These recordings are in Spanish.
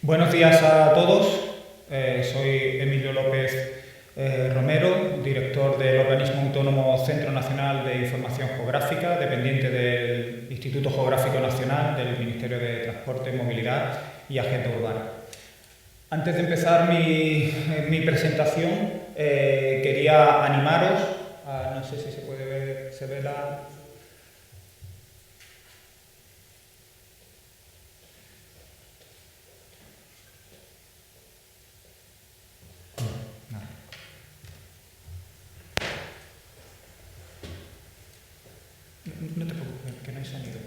Buenos días a todos. Soy Emilio López Romero, director del organismo autónomo Centro Nacional de Información Geográfica, dependiente del Instituto Geográfico Nacional del Ministerio de Transporte, Movilidad y Agenda Urbana. Antes de empezar mi presentación, quería animaros a, no sé si se puede ver, se ve la... No te preocupes, que no hay sonido.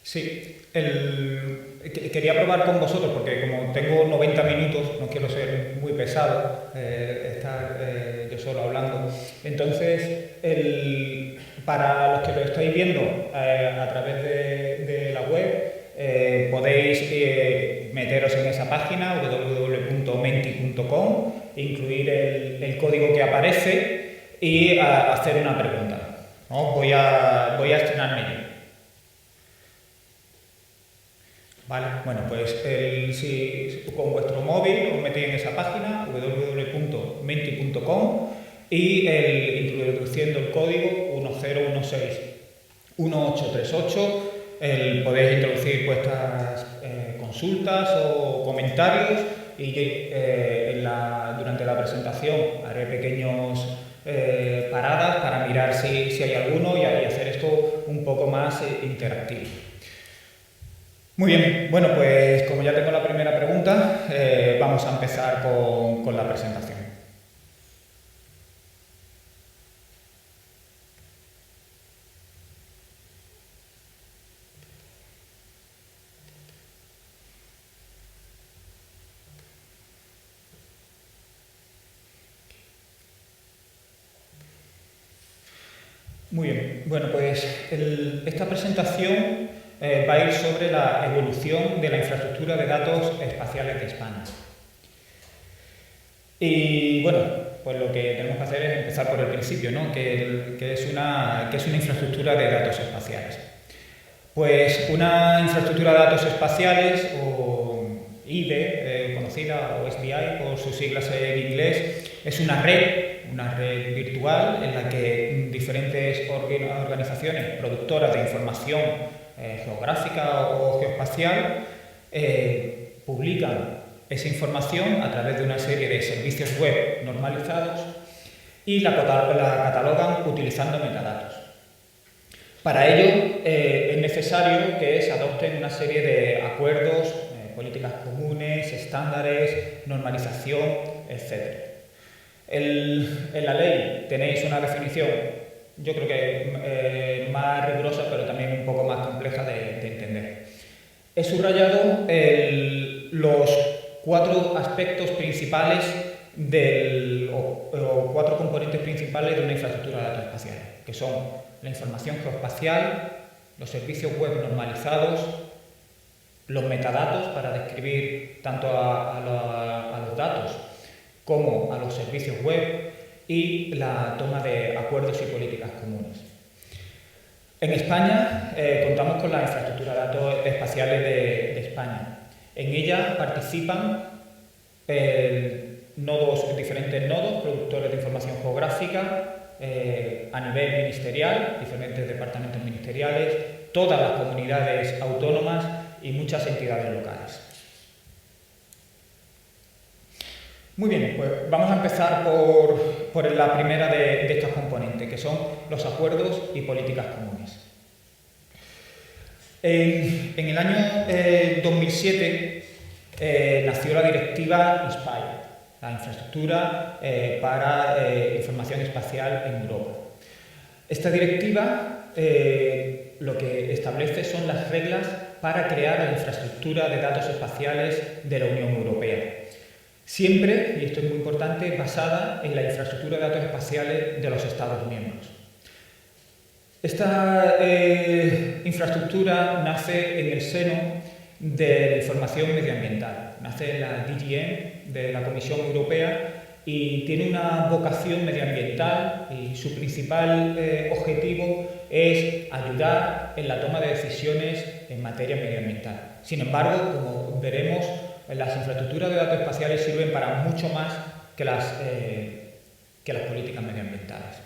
Sí, quería probar con vosotros porque como tengo 90 minutos, no quiero ser muy pesado, estar yo solo hablando. Entonces, para los que lo estáis viendo a través de la web, podéis meteros en esa página www.menti.com, incluir el código que aparece y hacer una pregunta, ¿no? Voy a estrenarme yo. Vale, bueno, pues si con vuestro móvil os metéis en esa página www.menti.com y introduciendo el código 10161838 podéis introducir vuestras consultas o comentarios y durante la presentación haré pequeños paradas para mirar si hay alguno y hacer esto un poco más interactivo. Muy bien, bueno, pues como ya tengo la primera pregunta, vamos a empezar con la presentación. Muy bien, bueno, pues esta presentación va a ir sobre la evolución de la infraestructura de datos espaciales de España. Y bueno, pues lo que tenemos que hacer es empezar por el principio, ¿no? que es una infraestructura de datos espaciales. Pues una infraestructura de datos espaciales, o IDE, conocida, o SDI por sus siglas en inglés, es una red virtual en la que diferentes organizaciones productoras de información geográfica o geoespacial publican esa información a través de una serie de servicios web normalizados y la catalogan utilizando metadatos. Para ello es necesario que se adopten una serie de acuerdos, políticas comunes, estándares, normalización, etc. En la ley tenéis una definición, yo creo que más rigurosa, pero también un poco más compleja de entender. He subrayado los 4 aspectos principales o 4 componentes principales de una infraestructura de datos espaciales, que son la información geoespacial, los servicios web normalizados, los metadatos para describir tanto a los datos como a los servicios web y la toma de acuerdos y políticas comunes. En España contamos con la infraestructura de datos espaciales de España. En ella participan diferentes nodos, productores de información geográfica, a nivel ministerial, diferentes departamentos ministeriales, todas las comunidades autónomas y muchas entidades locales. Muy bien, pues vamos a empezar por la primera de estas componentes, que son los acuerdos y políticas comunes. En el año 2007 nació la directiva INSPIRE, la infraestructura para información espacial en Europa. Esta directiva lo que establece son las reglas para crear la infraestructura de datos espaciales de la Unión Europea. Siempre, y esto es muy importante, basada en la infraestructura de datos espaciales de los Estados miembros. Esta infraestructura nace en el seno de la información medioambiental, nace en la DGM de la Comisión Europea y tiene una vocación medioambiental y su principal objetivo es ayudar en la toma de decisiones en materia medioambiental. Sin embargo, como veremos, las infraestructuras de datos espaciales sirven para mucho más que las políticas medioambientales.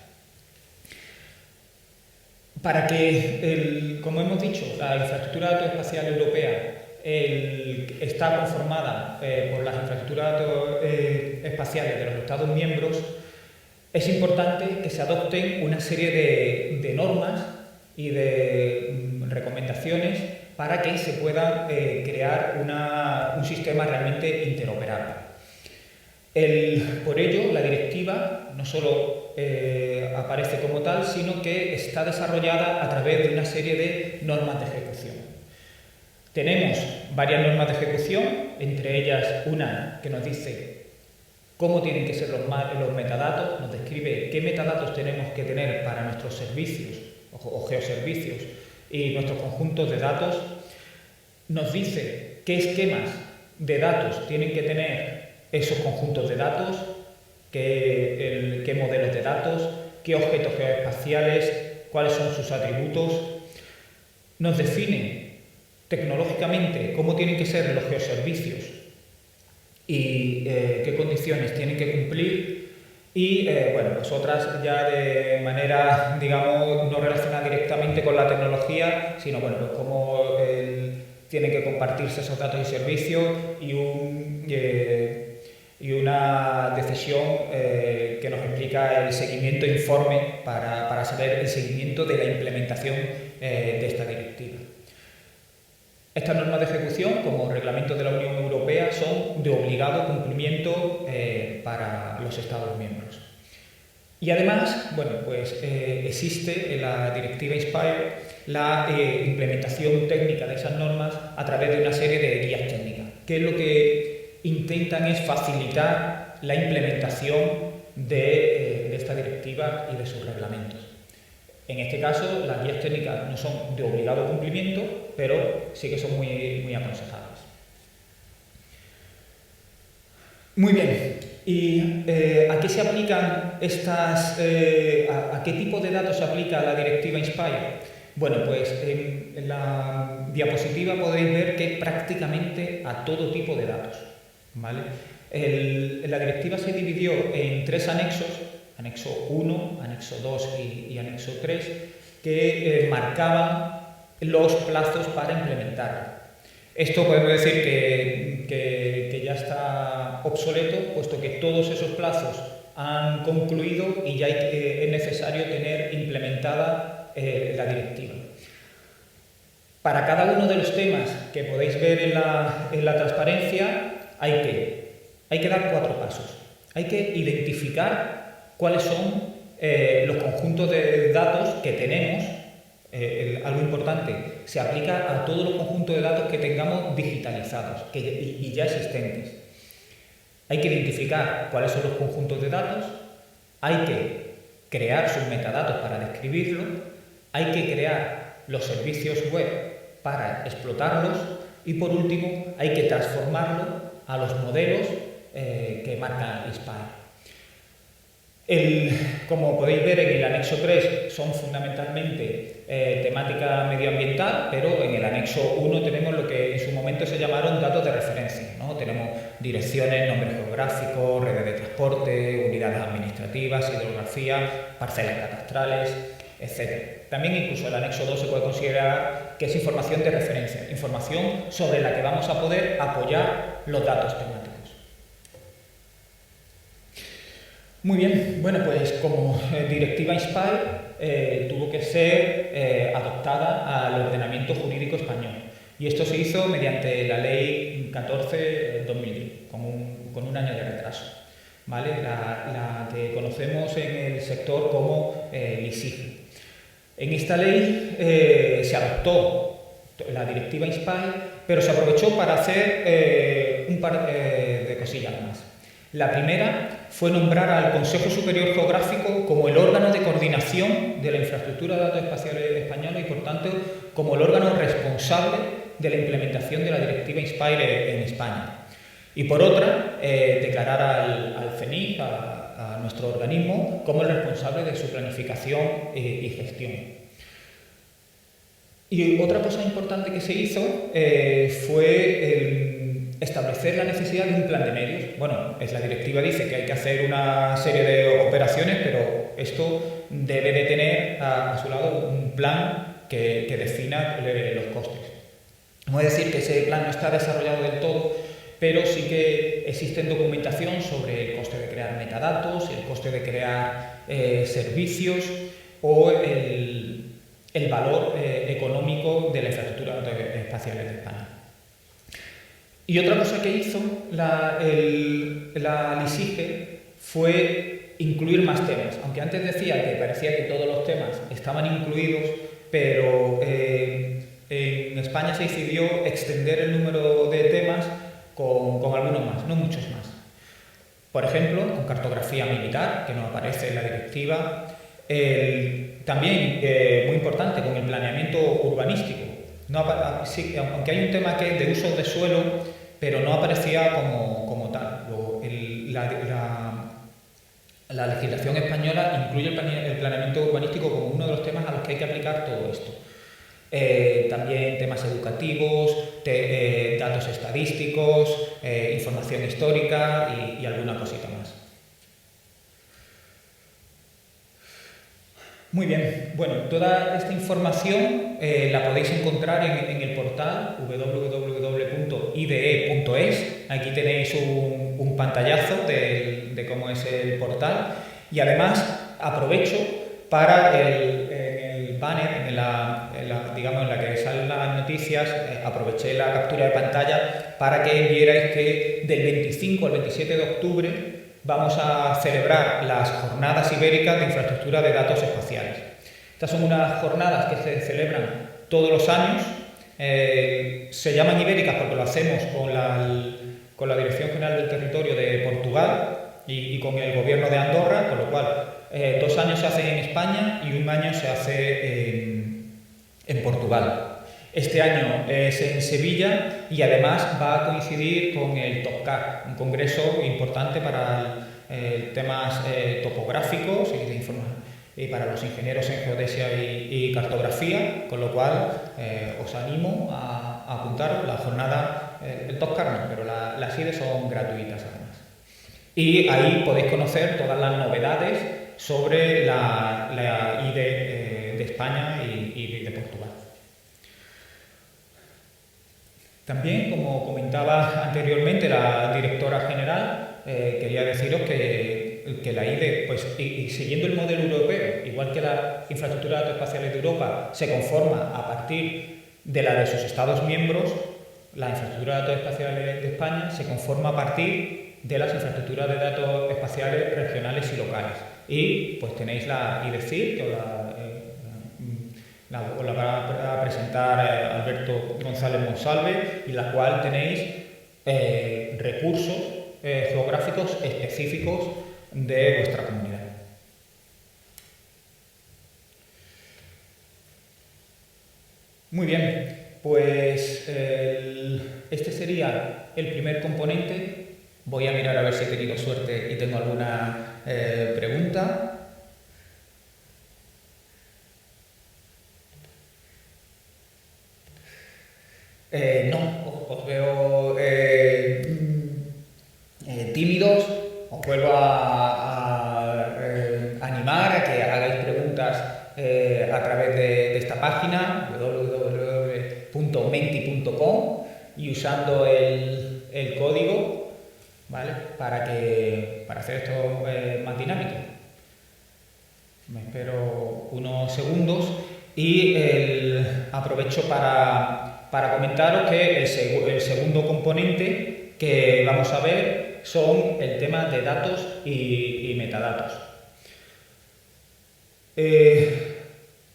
Para que, como hemos dicho, la infraestructura de datos espacial europea está conformada por las infraestructuras espaciales de los Estados miembros, es importante que se adopten una serie de normas y de recomendaciones para que se pueda crear un sistema realmente interoperable. Por ello, la directiva no solo aparece como tal, sino que está desarrollada a través de una serie de normas de ejecución. Tenemos varias normas de ejecución, entre ellas una que nos dice cómo tienen que ser los metadatos, nos describe qué metadatos tenemos que tener para nuestros servicios o geoservicios y nuestros conjuntos de datos, nos dice qué esquemas de datos tienen que tener esos conjuntos de datos, qué modelos de datos, qué objetos geoespaciales, cuáles son sus atributos, nos define tecnológicamente cómo tienen que ser los geoservicios y qué condiciones tienen que cumplir y, bueno, pues otras ya de manera, digamos, no relacionada directamente con la tecnología, sino, bueno, pues cómo tienen que compartirse esos datos y servicios y una decisión que nos implica el seguimiento informe para saber el seguimiento de la implementación de esta directiva. Estas normas de ejecución, como reglamento de la Unión Europea, son de obligado cumplimiento para los Estados miembros. Y además, bueno, pues existe en la directiva INSPIRE la implementación técnica de esas normas a través de una serie de guías técnicas, que es lo que intentan es facilitar la implementación de esta directiva y de sus reglamentos. En este caso, las guías técnicas no son de obligado cumplimiento, pero sí que son muy aconsejables. Muy bien, ¿y a qué se aplican a qué tipo de datos se aplica la directiva INSPIRE? Bueno, pues en la diapositiva podéis ver que prácticamente a todo tipo de datos, ¿vale? La directiva se dividió en 3 anexos, anexo 1, anexo 2 y anexo 3, que marcaban los plazos para implementarla. Esto podemos decir que ya está obsoleto, puesto que todos esos plazos han concluido y ya es necesario tener implementada la directiva. Para cada uno de los temas que podéis ver en la transparencia hay que dar 4 pasos. Hay que identificar cuáles son los conjuntos de datos que tenemos. Algo importante, se aplica a todos los conjuntos de datos que tengamos digitalizados y ya existentes. Hay que identificar cuáles son los conjuntos de datos, hay que crear sus metadatos para describirlos, hay que crear los servicios web para explotarlos y, por último, hay que transformarlo a los modelos que marca INSPIRE. Como podéis ver en el anexo 3 son fundamentalmente temática medioambiental, pero en el anexo 1 tenemos lo que en su momento se llamaron datos de referencia, ¿no? Tenemos direcciones, nombres geográficos, redes de transporte, unidades administrativas, hidrografía, parcelas catastrales, etc. También incluso el anexo 2 se puede considerar que es información de referencia, información sobre la que vamos a poder apoyar los datos temáticos. Muy bien, bueno, pues como directiva INSPIRE tuvo que ser adoptada al ordenamiento jurídico español y esto se hizo mediante la Ley 14/2010, con un año de retraso, ¿vale? La que conocemos en el sector como LISIG. En esta ley se adoptó la directiva INSPIRE, pero se aprovechó para hacer un par de cosillas más. La primera fue nombrar al Consejo Superior Geográfico como el órgano de coordinación de la infraestructura de datos espaciales española y, por tanto, como el órgano responsable de la implementación de la directiva INSPIRE en España. Y por otra, declarar al CENIC, a nuestro organismo, como el responsable de su planificación y gestión. Y otra cosa importante que se hizo fue establecer la necesidad de un plan de medios. Bueno, la directiva dice que hay que hacer una serie de operaciones, pero esto debe de tener a su lado un plan que defina los costes. Vamos a decir que ese plan no está desarrollado del todo, pero sí que existe documentación sobre el coste de crear metadatos, el coste de crear servicios o el valor económico de la infraestructura espacial de España. Y otra cosa que hizo la LISIGE fue incluir más temas, aunque antes decía que parecía que todos los temas estaban incluidos, pero en España se decidió extender el número de temas con algunos más, no muchos más. Por ejemplo, con cartografía militar, que no aparece en la directiva. También, muy importante, con el planeamiento urbanístico. Sí, aunque hay un tema que es de uso de suelo, pero no aparecía como tal. La legislación española incluye el planeamiento urbanístico como uno de los temas a los que hay que aplicar todo esto. También temas educativos, datos estadísticos, información histórica y alguna cosita más. Muy bien, bueno, toda esta información la podéis encontrar en el portal www.ide.es. Aquí tenéis un pantallazo de cómo es el portal y además aprovecho para el banner, en la que salen las noticias, aproveché la captura de pantalla para que vierais que del 25 al 27 de octubre vamos a celebrar las Jornadas Ibéricas de Infraestructura de Datos Espaciales. Estas son unas jornadas que se celebran todos los años. Se llaman ibéricas porque lo hacemos con la Dirección General del Territorio de Portugal y con el Gobierno de Andorra, con lo cual 2 años se hacen en España y 1 año se hace en Portugal. Este año es en Sevilla y además va a coincidir con el TOPCAR, un congreso importante para temas topográficos y para los ingenieros en geodesia y cartografía, con lo cual os animo a apuntar. La jornada, el TOPCAR no, pero las IDE son gratuitas además. Y ahí podéis conocer todas las novedades sobre la IDE de España y de Portugal. También, como comentaba anteriormente la directora general, quería deciros que la IDE, pues, y siguiendo el modelo europeo, igual que la infraestructura de datos espaciales de Europa se conforma a partir de la de sus Estados miembros, la infraestructura de datos espaciales de España se conforma a partir de las infraestructuras de datos espaciales regionales y locales. Y pues tenéis la IDECIR, que os la va a presentar Alberto González Monsalve, y la cual tenéis recursos geográficos específicos de vuestra comunidad. Muy bien, pues este sería el primer componente. Voy a mirar a ver si he tenido suerte y tengo alguna pregunta. No, os veo tímidos. Os vuelvo a animar a que hagáis preguntas a través de esta página www.menti.com y usando el código, ¿vale? para hacer esto más dinámico. Me espero unos segundos y aprovecho para comentaros que el segundo componente que vamos a ver son el tema de datos y metadatos.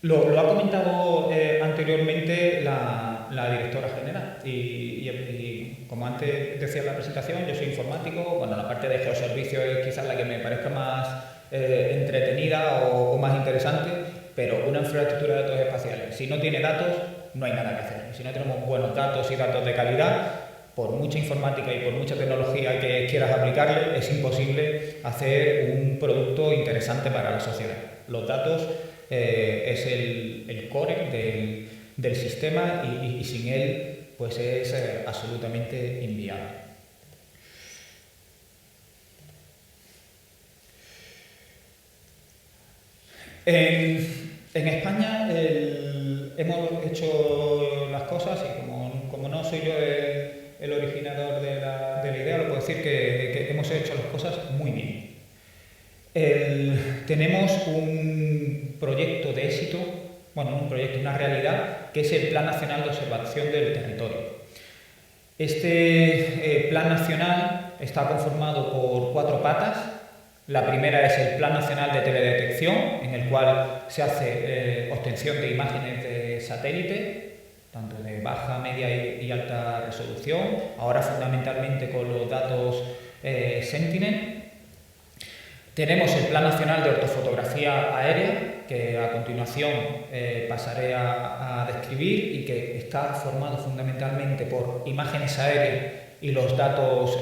Lo ha comentado anteriormente la directora general y como antes decía en la presentación, yo soy informático. Bueno, la parte de geoservicios es quizás la que me parezca más entretenida o más interesante, pero una infraestructura de datos espaciales, si no tiene datos, no hay nada que hacer. Si no tenemos buenos datos y datos de calidad, por mucha informática y por mucha tecnología que quieras aplicarle, es imposible hacer un producto interesante para la sociedad. Los datos es el core del sistema y sin él pues es absolutamente inviable. En España hemos hecho las cosas y como no soy yo el originador de la idea, lo puedo decir que hemos hecho las cosas muy bien. Tenemos un proyecto de éxito, bueno, un proyecto, una realidad, que es el Plan Nacional de Observación del Territorio. Este Plan Nacional está conformado por 4 patas. La primera es el Plan Nacional de Teledetección, en el cual se hace obtención de imágenes de satélite, tanto de baja, media y alta resolución, ahora fundamentalmente con los datos Sentinel. Tenemos el Plan Nacional de Ortofotografía Aérea, que a continuación pasaré a describir y que está formado fundamentalmente por imágenes aéreas y los datos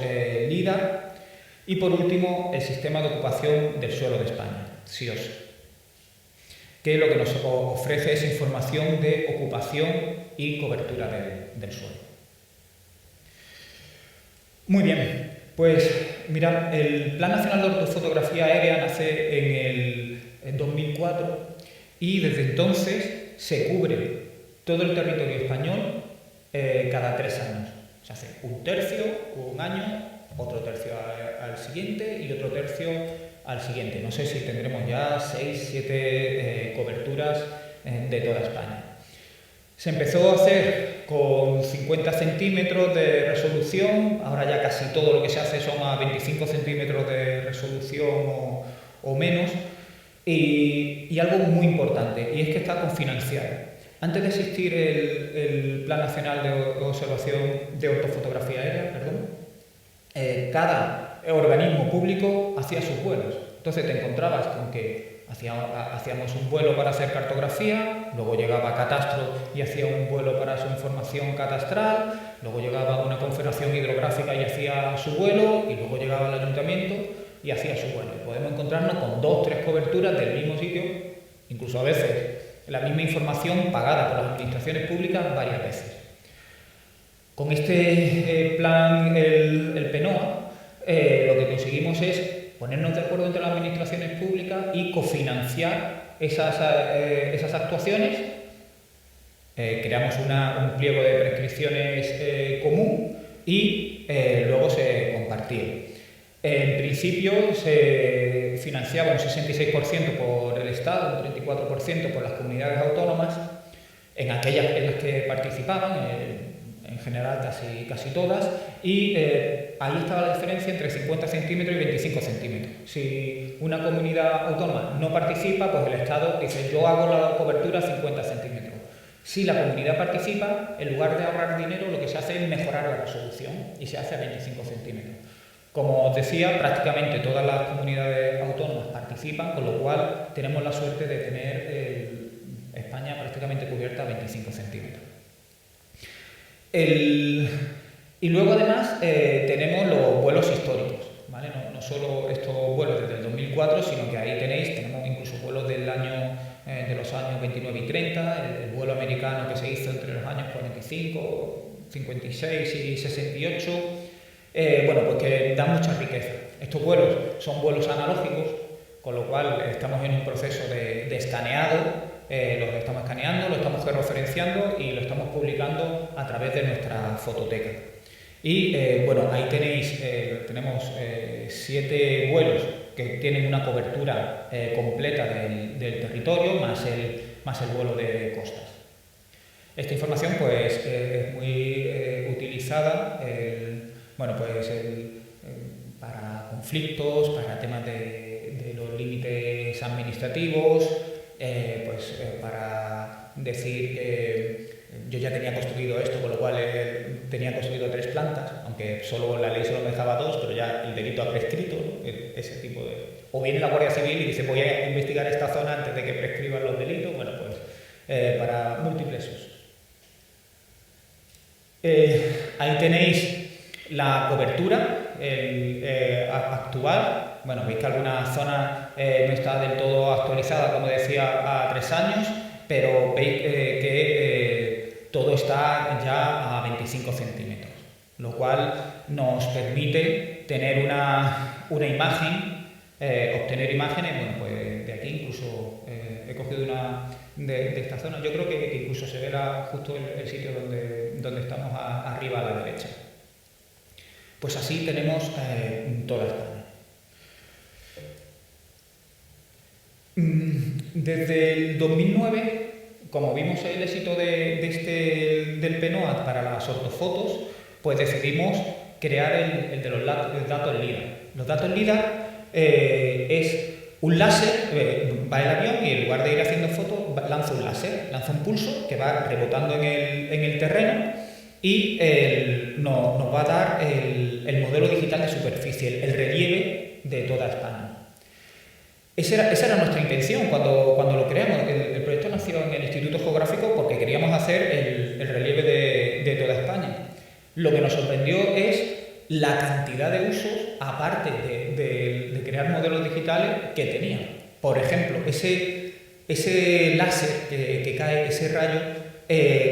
LIDAR. Y por último, el Sistema de Ocupación del Suelo de España, SIOS, que lo que nos ofrece es información de ocupación y cobertura del suelo. Muy bien, pues mirad, el Plan Nacional de Ortofotografía Aérea nace en 2004 y desde entonces se cubre todo el territorio español cada 3 años. Se hace un tercio, un año, otro tercio al siguiente y otro tercio al siguiente. No sé si tendremos ya 6, 7 coberturas de toda España. Se empezó a hacer con 50 centímetros de resolución, ahora ya casi todo lo que se hace son a 25 centímetros de resolución o menos, y algo muy importante, y es que está confinanciado. Antes de existir el Plan Nacional de Observación de Ortofotografía Aérea, cada organismo público hacía sus vuelos. Entonces te encontrabas con que hacíamos un vuelo para hacer cartografía, luego llegaba Catastro y hacía un vuelo para su información catastral, luego llegaba una confederación hidrográfica y hacía su vuelo, y luego llegaba el ayuntamiento y hacía su vuelo. Y podemos encontrarnos con 2 o 3 coberturas del mismo sitio, incluso a veces la misma información pagada por las administraciones públicas varias veces. Con este plan, el PENOA, lo que conseguimos es ponernos de acuerdo entre las administraciones públicas y cofinanciar esas actuaciones. Creamos un pliego de prescripciones común y luego se compartía. En principio se financiaba un 66% por el Estado, un 34% por las comunidades autónomas, en aquellas en las que participaban, en general casi todas, y ahí estaba la diferencia entre 50 centímetros y 25 centímetros. Si una comunidad autónoma no participa, pues el Estado dice: yo hago la cobertura a 50 centímetros. Si la comunidad participa, en lugar de ahorrar dinero, lo que se hace es mejorar la resolución y se hace a 25 centímetros. Como os decía, prácticamente todas las comunidades autónomas participan, con lo cual tenemos la suerte de tener España prácticamente cubierta a 25 centímetros. Y luego además tenemos los vuelos históricos, ¿vale? No solo estos vuelos desde el 2004, sino que ahí tenemos incluso vuelos de los años 29 y 30, el vuelo americano que se hizo entre los años 45, 56 y 68, pues que da mucha riqueza. Estos vuelos son vuelos analógicos, con lo cual estamos en un proceso de escaneado. Lo estamos escaneando, lo estamos georreferenciando y lo estamos publicando a través de nuestra fototeca. Y ahí tenemos 7 vuelos que tienen una cobertura completa del territorio, más el vuelo de costas. Esta información pues es muy utilizada para conflictos, para temas de los límites administrativos, para decir que yo ya tenía construido esto, con lo cual tenía construido 3 plantas, aunque solo la ley solo me dejaba 2, pero ya el delito ha prescrito, ¿no? Ese tipo de... O viene la Guardia Civil y dice: voy a investigar esta zona antes de que prescriban los delitos. Para múltiples usos. Ahí tenéis La cobertura actual, bueno, veis que alguna zona no está del todo actualizada, como decía, a 3 años, pero veis que todo está ya a 25 centímetros, lo cual nos permite tener una imagen, obtener imágenes. Bueno, pues de aquí incluso he cogido una de esta zona. Yo creo que incluso se ve justo el sitio donde estamos arriba a la derecha. Pues así tenemos toda España. Desde el 2009, como vimos el éxito del PNOAT para las ortofotos, pues decidimos crear el de los datos LIDAR. Los datos LIDAR es un láser, va el avión y en lugar de ir haciendo fotos, lanza un láser, lanza un pulso que va rebotando en el terreno y nos va a dar el modelo digital de superficie, el relieve de toda España. Esa era nuestra intención cuando lo creamos. El proyecto nació en el Instituto Geográfico porque queríamos hacer el relieve de toda España. Lo que nos sorprendió es la cantidad de usos, aparte de crear modelos digitales, que tenía. Por ejemplo, ese láser que cae, ese rayo,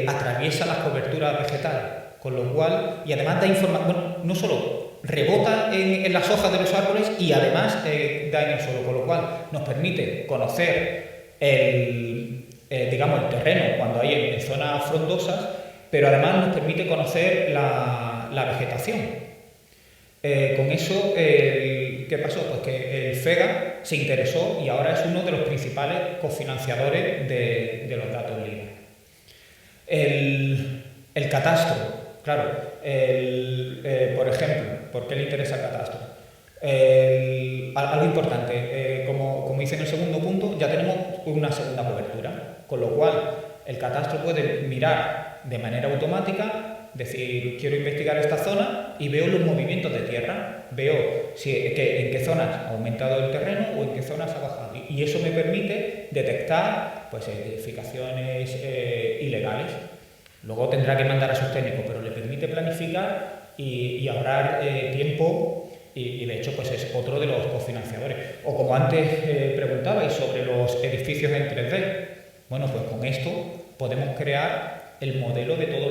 atraviesa las coberturas vegetales, con lo cual, y además da información, bueno, no solo rebota en las hojas de los árboles y además da en el suelo, con lo cual nos permite conocer el terreno cuando hay en zonas frondosas, pero además nos permite conocer la vegetación. Con eso, ¿qué pasó? Pues que el FEGA se interesó y ahora es uno de los principales cofinanciadores de los datos LIDAR. El catastro, claro, por ejemplo, ¿por qué le interesa el catastro? Algo importante, como hice en el segundo punto, ya tenemos una segunda cobertura, con lo cual el catastro puede mirar de manera automática, decir, quiero investigar esta zona y veo los movimientos de tierra, veo en qué zonas ha aumentado el terreno o en qué zonas ha bajado. Y eso me permite detectar pues, edificaciones ilegales. Luego tendrá que mandar a sus técnicos, pero le permite planificar y ahorrar tiempo y de hecho pues es otro de los cofinanciadores. O como antes preguntabais sobre los edificios en 3D, bueno, pues con esto podemos crear el modelo de todos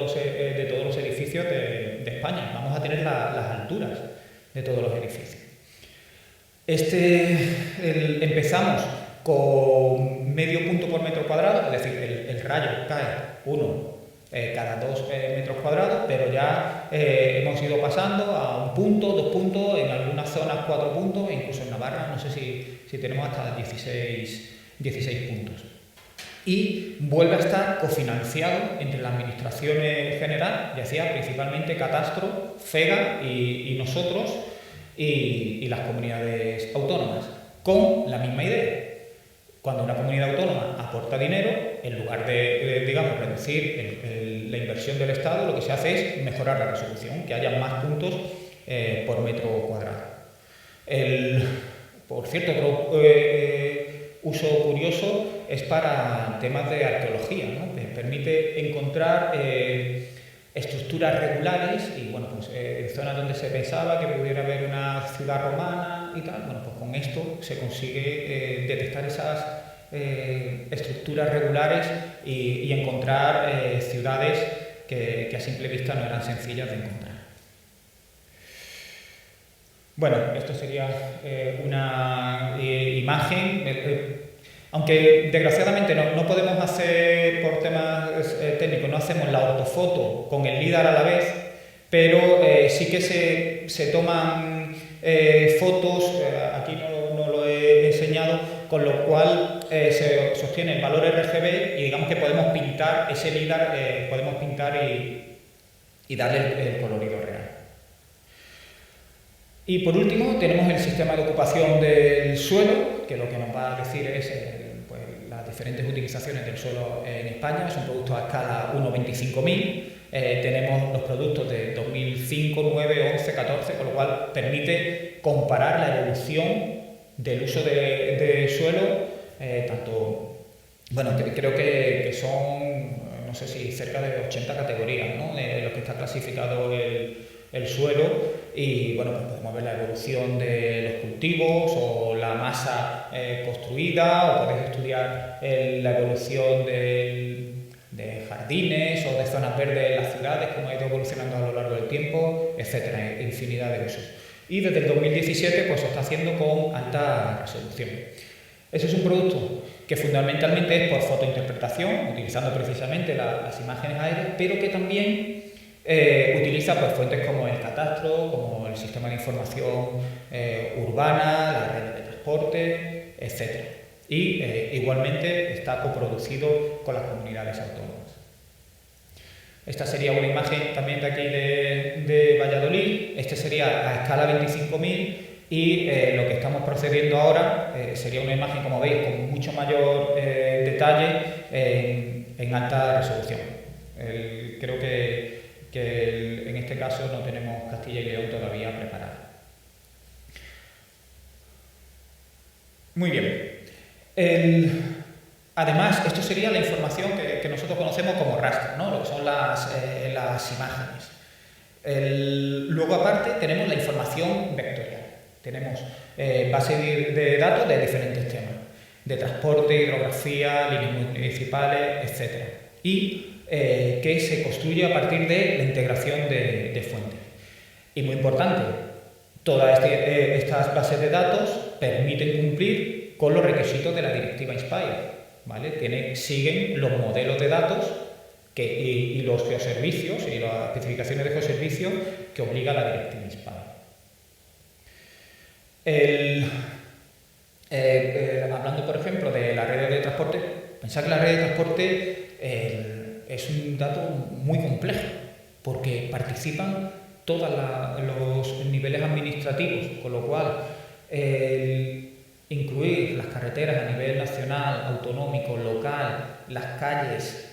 los edificios de España. Vamos a tener las alturas de todos los edificios. Empezamos con medio punto por metro cuadrado, es decir, el rayo cae uno cada 2 metros cuadrados, pero ya hemos ido pasando a 1 punto, 2 puntos, en algunas zonas 4 puntos, e incluso en Navarra no sé si tenemos hasta 16 puntos. Y vuelve a estar cofinanciado entre la Administración General, ya sea principalmente Catastro, FEGA y nosotros y las comunidades autónomas, con la misma idea. Cuando una comunidad autónoma aporta dinero, en lugar de reducir la inversión del Estado, lo que se hace es mejorar la resolución, que haya más puntos por metro cuadrado. Por cierto, otro uso curioso es para temas de arqueología, ¿no? Que permite encontrar estructuras regulares y, bueno, pues en zonas donde se pensaba que pudiera haber una ciudad romana y tal, bueno, pues con esto se consigue detectar esas estructuras regulares y encontrar ciudades que a simple vista no eran sencillas de encontrar. Bueno, esto sería una imagen, aunque desgraciadamente no podemos hacer, por temas técnicos, no hacemos la ortofoto con el LIDAR a la vez, pero sí que se toman fotos, aquí no lo he enseñado, con lo cual se sostiene el valor RGB y digamos que podemos pintar ese LIDAR, podemos pintar y darle el colorido real. Y por último tenemos el sistema de ocupación del suelo, que lo que nos va a decir es pues, las diferentes utilizaciones del suelo en España. Es un producto a escala 1/25.000. Tenemos los productos de 2005, 9, 11, 14, con lo cual permite comparar la evolución del uso de suelo, creo que son, no sé si cerca de 80 categorías, ¿no? De lo que está clasificado el suelo y bueno, pues podemos ver la evolución de los cultivos o la masa construida, o podéis estudiar la evolución de jardines o de zonas verdes en las ciudades, cómo ha ido evolucionando a lo largo del tiempo, etcétera, infinidad de usos. Y desde el 2017 pues se está haciendo con alta resolución. Ese es un producto que fundamentalmente es por fotointerpretación, utilizando precisamente las imágenes aéreas, pero que también utiliza pues, fuentes como el catastro, como el sistema de información urbana, las redes de transporte, etc. Y igualmente está coproducido con las comunidades autónomas. Esta sería una imagen también de aquí de Valladolid. Este sería a escala 25.000 y lo que estamos procediendo ahora sería una imagen, como veis, con mucho mayor detalle en alta resolución. Creo que en este caso no tenemos Castilla y León todavía preparada. Muy bien. Además, esto sería la información que nosotros conocemos como raster, ¿no? Lo que son las imágenes. Luego, aparte, tenemos la información vectorial. Tenemos bases de datos de diferentes temas, de transporte, hidrografía, líneas municipales, etc. Y que se construye a partir de la integración de fuentes. Y muy importante, todas estas bases de datos permiten cumplir con los requisitos de la directiva Inspire, ¿vale? Siguen los modelos de datos y los geoservicios y las especificaciones de geoservicios que obliga la directiva Inspire. Hablando, por ejemplo, de la red de transporte, pensad que la red de transporte es un dato muy complejo, porque participan todos los niveles administrativos, con lo cual incluir las carreteras a nivel nacional, autonómico, local, las calles,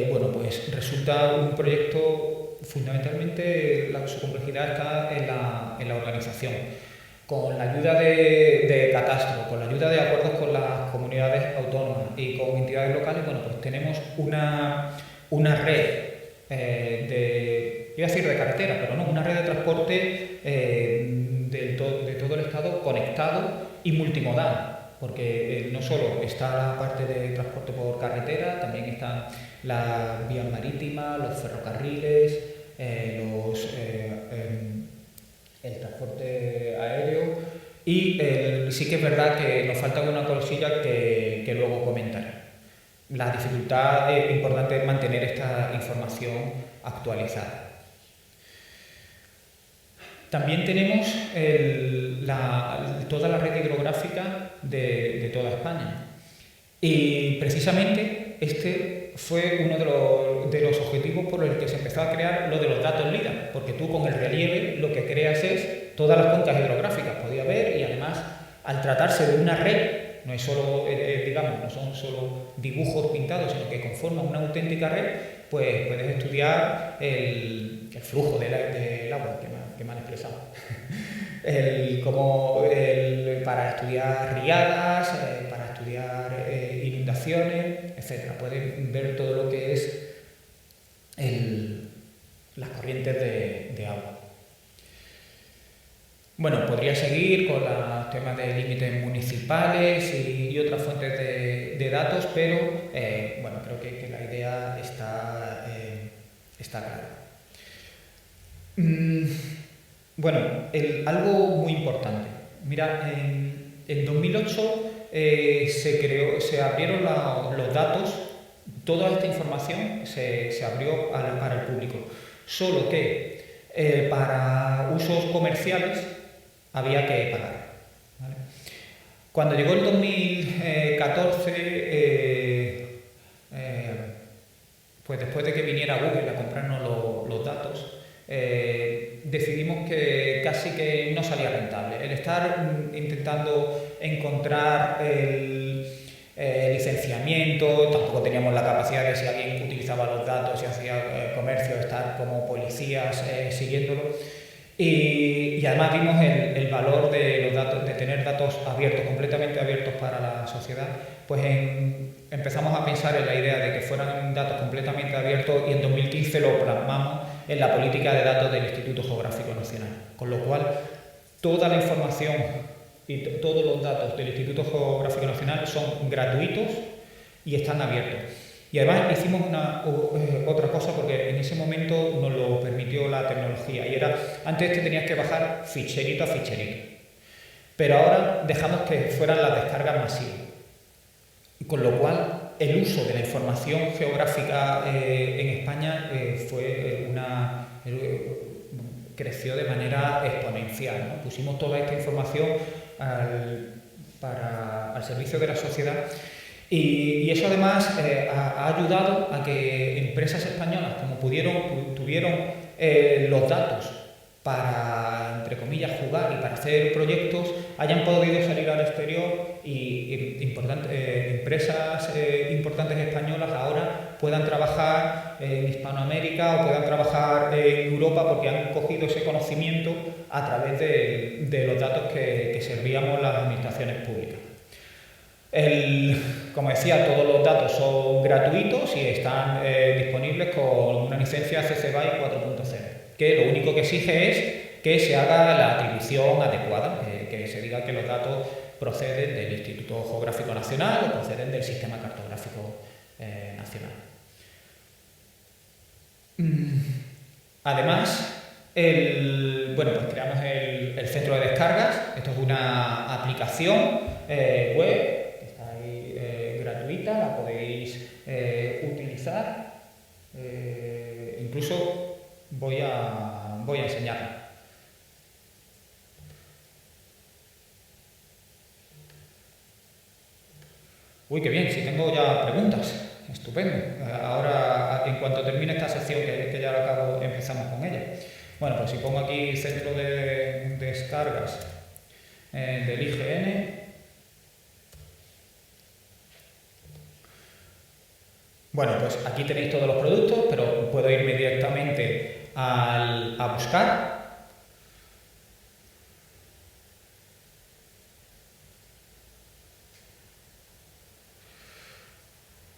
bueno, pues resulta un proyecto, fundamentalmente su complejidad está en la organización. Con la ayuda de catastro, con la ayuda de acuerdos con las comunidades autónomas y con entidades locales, bueno, pues tenemos una red iba a decir de carretera, pero no, una red de transporte de todo el Estado conectado y multimodal, porque no solo está la parte de transporte por carretera, también están las vías marítimas, los ferrocarriles, el transporte aéreo y sí que es verdad que nos falta una cosilla que luego comentaré. La dificultad importante es mantener esta información actualizada. También tenemos toda la red hidrográfica de toda España. Y precisamente este fue uno de los objetivos por el que se empezó a crear lo de los datos LIDAR, porque tú con el relieve lo que creas es todas las cuencas hidrográficas, podía ver, y además al tratarse de una red, no es solo, digamos, no son solo dibujos pintados, sino que conforman una auténtica red, pues puedes estudiar el flujo del agua, que me han expresado. Para estudiar riadas, para estudiar inundaciones, etc. Pueden ver todo lo que es las corrientes de agua. Bueno, podría seguir con los temas de límites municipales y otras fuentes de datos, pero bueno, creo que la idea está clara. Bueno, algo muy importante. Mira, en 2008 se abrieron los datos, toda esta información se abrió para el público, solo que para usos comerciales había que pagar, ¿vale? Cuando llegó el 2014, pues después de que viniera Google a comprarnos los datos, decidimos que casi que no salía rentable. El estar intentando encontrar el licenciamiento, tampoco teníamos la capacidad de si alguien utilizaba los datos y hacía comercio, estar como policías siguiéndolo. Y además vimos el valor de los datos, de tener datos abiertos, completamente abiertos para la sociedad, pues empezamos a pensar en la idea de que fueran datos completamente abiertos y en 2015 lo plasmamos en la política de datos del Instituto Geográfico Nacional, con lo cual toda la información y todos los datos del Instituto Geográfico Nacional son gratuitos y están abiertos. Y además hicimos otra cosa porque en ese momento nos lo permitió la tecnología y era, antes te tenías que bajar ficherito a ficherito, pero ahora dejamos que fueran las descargas masivas, con lo cual el uso de la información geográfica en España creció de manera exponencial, ¿no? Pusimos toda esta información al servicio de la sociedad y eso además ha ayudado a que empresas españolas, como tuvieron los datos para, entre comillas, jugar y para hacer proyectos, hayan podido salir al exterior y empresas importantes españolas ahora puedan trabajar en Hispanoamérica o puedan trabajar en Europa porque han cogido ese conocimiento a través de los datos que servíamos las administraciones públicas. Como decía, todos los datos son gratuitos y están disponibles con una licencia CC BY 4.0, que lo único que exige es que se haga la atribución adecuada, que se diga que los datos proceden del Instituto Geográfico Nacional o proceden del Sistema Cartográfico Nacional. Además, pues creamos el centro de descargas. Esto es una aplicación web. La podéis utilizar, incluso voy a enseñarla. Uy, qué bien, si tengo ya preguntas, estupendo. Ahora, en cuanto termine esta sección, que ya lo acabo, empezamos con ella. Bueno, pues si pongo aquí centro de descargas del IGN. Bueno, pues aquí tenéis todos los productos, pero puedo irme directamente a buscar.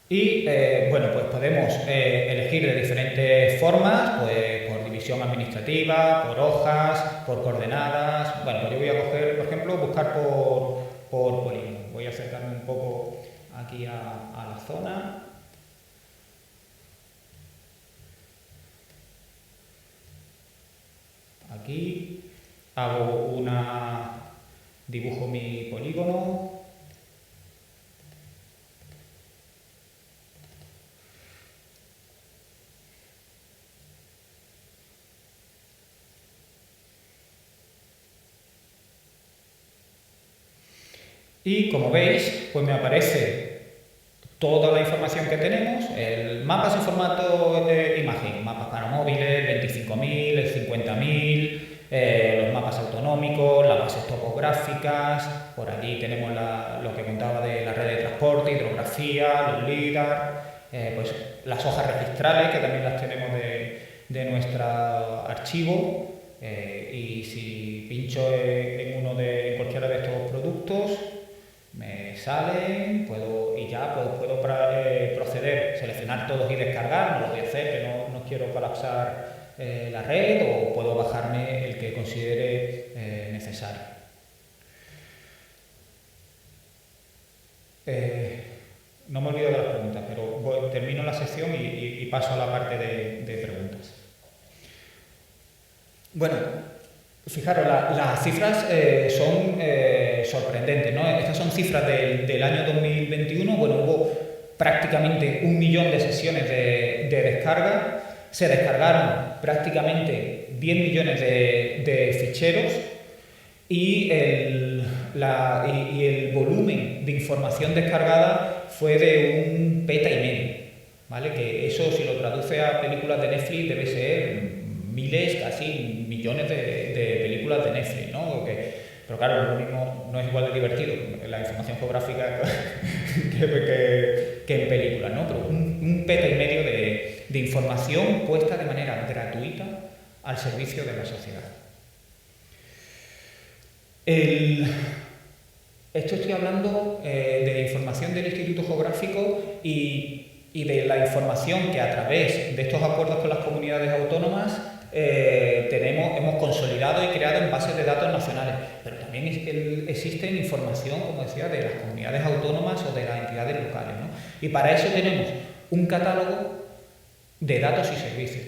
Y pues podemos elegir de diferentes formas, pues por división administrativa, por hojas, por coordenadas. Bueno, pues yo voy a coger, por ejemplo, buscar por polígono. Voy a acercarme un poco aquí a la zona. Aquí dibujo mi polígono. Y como veis, pues me aparece toda la información que tenemos, el mapas en formato de imagen, mapas para móviles, 25.000, el 50.000, los mapas autonómicos, las bases topográficas, por aquí tenemos lo que contaba de la red de transporte, hidrografía, los LIDAR, pues las hojas registrales que también las tenemos de nuestro archivo, y si pincho en cualquiera de estos productos, me salen, puedo proceder, seleccionar todos y descargar. No lo voy a hacer, que no quiero colapsar la red, o puedo bajarme el que considere necesario. No me olvido de las preguntas, pero termino la sección y paso a la parte de preguntas. Bueno, fijaros, las cifras son sorprendentes, ¿no? Estas son cifras del año 2021. Bueno, hubo prácticamente 1 millón de sesiones de descarga. Se descargaron prácticamente 10 millones de ficheros y el volumen de información descargada fue de 1,5 peta, ¿vale? Que eso, si lo traduce a películas de Netflix, debe ser miles, casi millones de películas de Netflix, ¿no? Pero claro, lo mismo, no es igual de divertido la información geográfica que en películas, ¿no? Pero 1,5 peta de información puesta de manera gratuita al servicio de la sociedad. Esto estoy hablando de información del Instituto Geográfico y y de la información que a través de estos acuerdos con las comunidades autónomas hemos consolidado y creado en bases de datos nacionales, pero también existe información, como decía, de las comunidades autónomas o de las entidades locales, ¿no? Y para eso tenemos un catálogo de datos y servicios.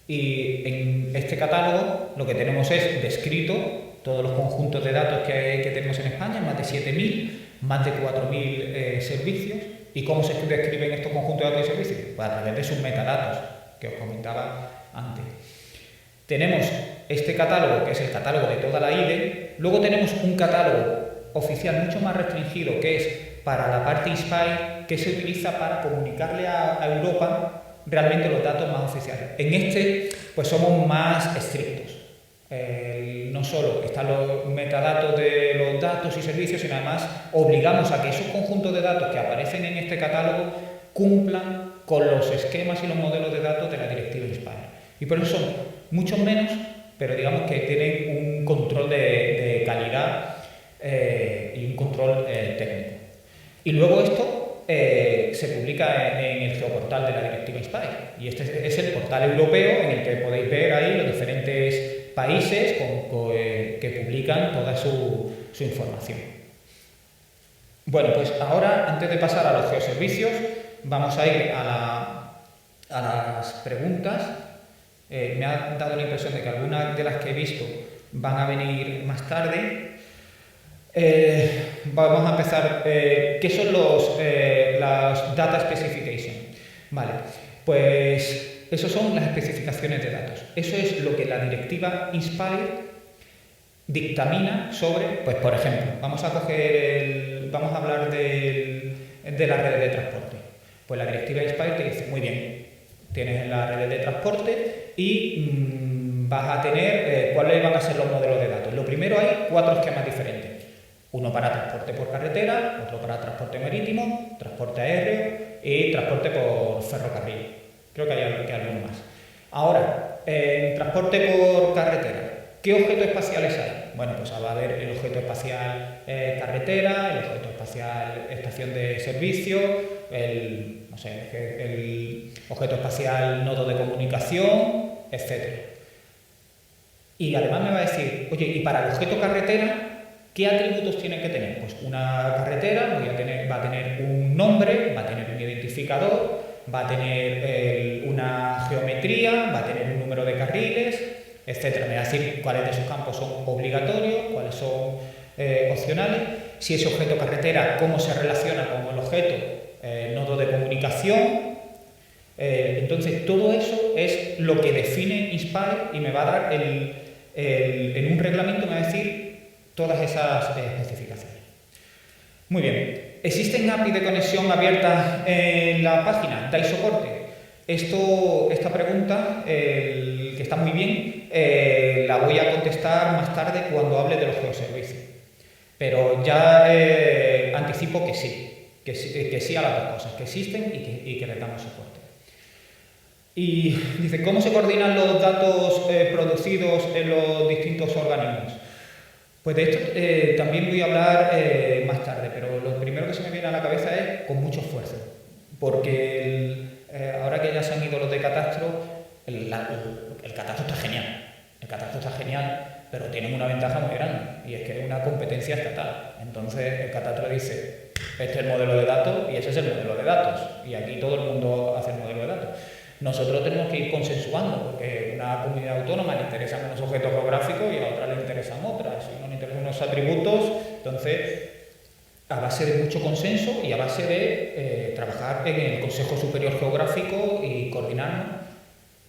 Y en este catálogo lo que tenemos es descrito todos los conjuntos de datos que tenemos en España, más de 7.000, más de 4.000 servicios. ¿Y cómo se describen estos conjuntos de datos y servicios? Pues a través de sus metadatos, que os comentaba antes. Tenemos este catálogo, que es el catálogo de toda la IDE. Luego tenemos un catálogo oficial mucho más restringido, que es para la parte INSPIRE, que se utiliza para comunicarle a Europa realmente los datos más oficiales. En este, pues somos más estrictos. No solo están los metadatos de los datos y servicios, sino además obligamos a que esos conjuntos de datos que aparecen en este catálogo cumplan con los esquemas y los modelos de datos de la directiva INSPIRE. Y por eso son muchos menos, pero digamos que tienen un control de calidad y un control técnico. Y luego esto se publica en el geoportal de la directiva INSPIRE. Y este es el portal europeo en el que podéis ver ahí los diferentes países que publican toda su información. Bueno, pues ahora, antes de pasar a los geoservicios, vamos a ir a las preguntas. Me ha dado la impresión de que algunas de las que he visto van a venir más tarde. Vamos a empezar. ¿Qué son las Data Specification? Vale, pues eso son las especificaciones de datos. Eso es lo que la directiva INSPIRE dictamina sobre, pues por ejemplo, vamos a hablar de la red de transporte. Pues la directiva INSPIRE te dice, muy bien, tienes la red de transporte y vas a tener, ¿cuáles van a ser los modelos de datos? Lo primero, hay 4 esquemas diferentes. Uno para transporte por carretera, otro para transporte marítimo, transporte aéreo y transporte por ferrocarril. Creo que hay alguno más. Ahora, en transporte por carretera, ¿qué objetos espaciales hay? Bueno, pues va a haber el objeto espacial carretera, el objeto espacial estación de servicio, el objeto espacial nodo de comunicación, etc. Y además me va a decir, oye, y para el objeto carretera, ¿qué atributos tiene que tener? Pues una carretera va a tener un nombre, va a tener un identificador, va a tener una geometría, va a tener un número de carriles, etc. Me va a decir cuáles de sus campos son obligatorios, cuáles son opcionales, si ese objeto carretera, cómo se relaciona con el objeto nodo de comunicación. Entonces, todo eso es lo que define INSPIRE y me va a dar en un reglamento me va a decir todas esas especificaciones. Muy bien. ¿Existen API de conexión abiertas en la página? ¿Dais soporte? Esta pregunta, que está muy bien, la voy a contestar más tarde cuando hable de los geoservicios. Pero ya anticipo que sí a las dos cosas, que existen y que les damos soporte. Y dice, ¿cómo se coordinan los datos producidos en los distintos organismos? Pues de esto también voy a hablar más tarde, pero lo primero que se me viene a la cabeza es con mucho esfuerzo, porque ahora que ya se han ido los de catastro, el catastro está genial. El catastro está genial, pero tienen una ventaja muy grande, y es que es una competencia estatal. Entonces el catastro dice, este es el modelo de datos y ese es el modelo de datos, y aquí todo el mundo hace el modelo de datos. Nosotros tenemos que ir consensuando, porque a una comunidad autónoma le interesan unos objetos geográficos y a otra le interesan otras, y uno le interesan unos atributos. Entonces, a base de mucho consenso y a base de trabajar en el Consejo Superior Geográfico y coordinarnos,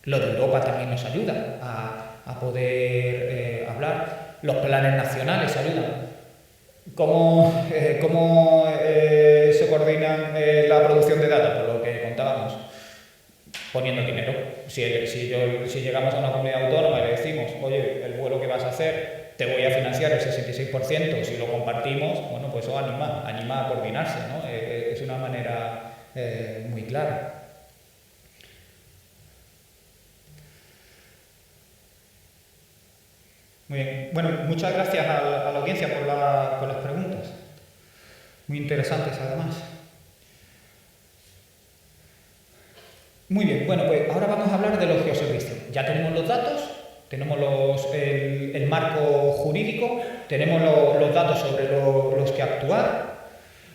lo de Europa también nos ayuda a poder hablar, los planes nacionales ayudan. ¿Cómo se coordina la producción de datos? Por lo que contábamos. Poniendo dinero. Si llegamos a una comunidad autónoma y le decimos, oye, el vuelo que vas a hacer, te voy a financiar el 66%, si lo compartimos, bueno, pues eso anima a coordinarse, ¿no? Es una manera muy clara. Muy bien. Bueno, muchas gracias a la audiencia por las preguntas. Muy interesantes, además. Muy bien, bueno, pues ahora vamos a hablar de los geoservicios. Ya tenemos los datos, tenemos el marco jurídico, tenemos los datos sobre los que actuar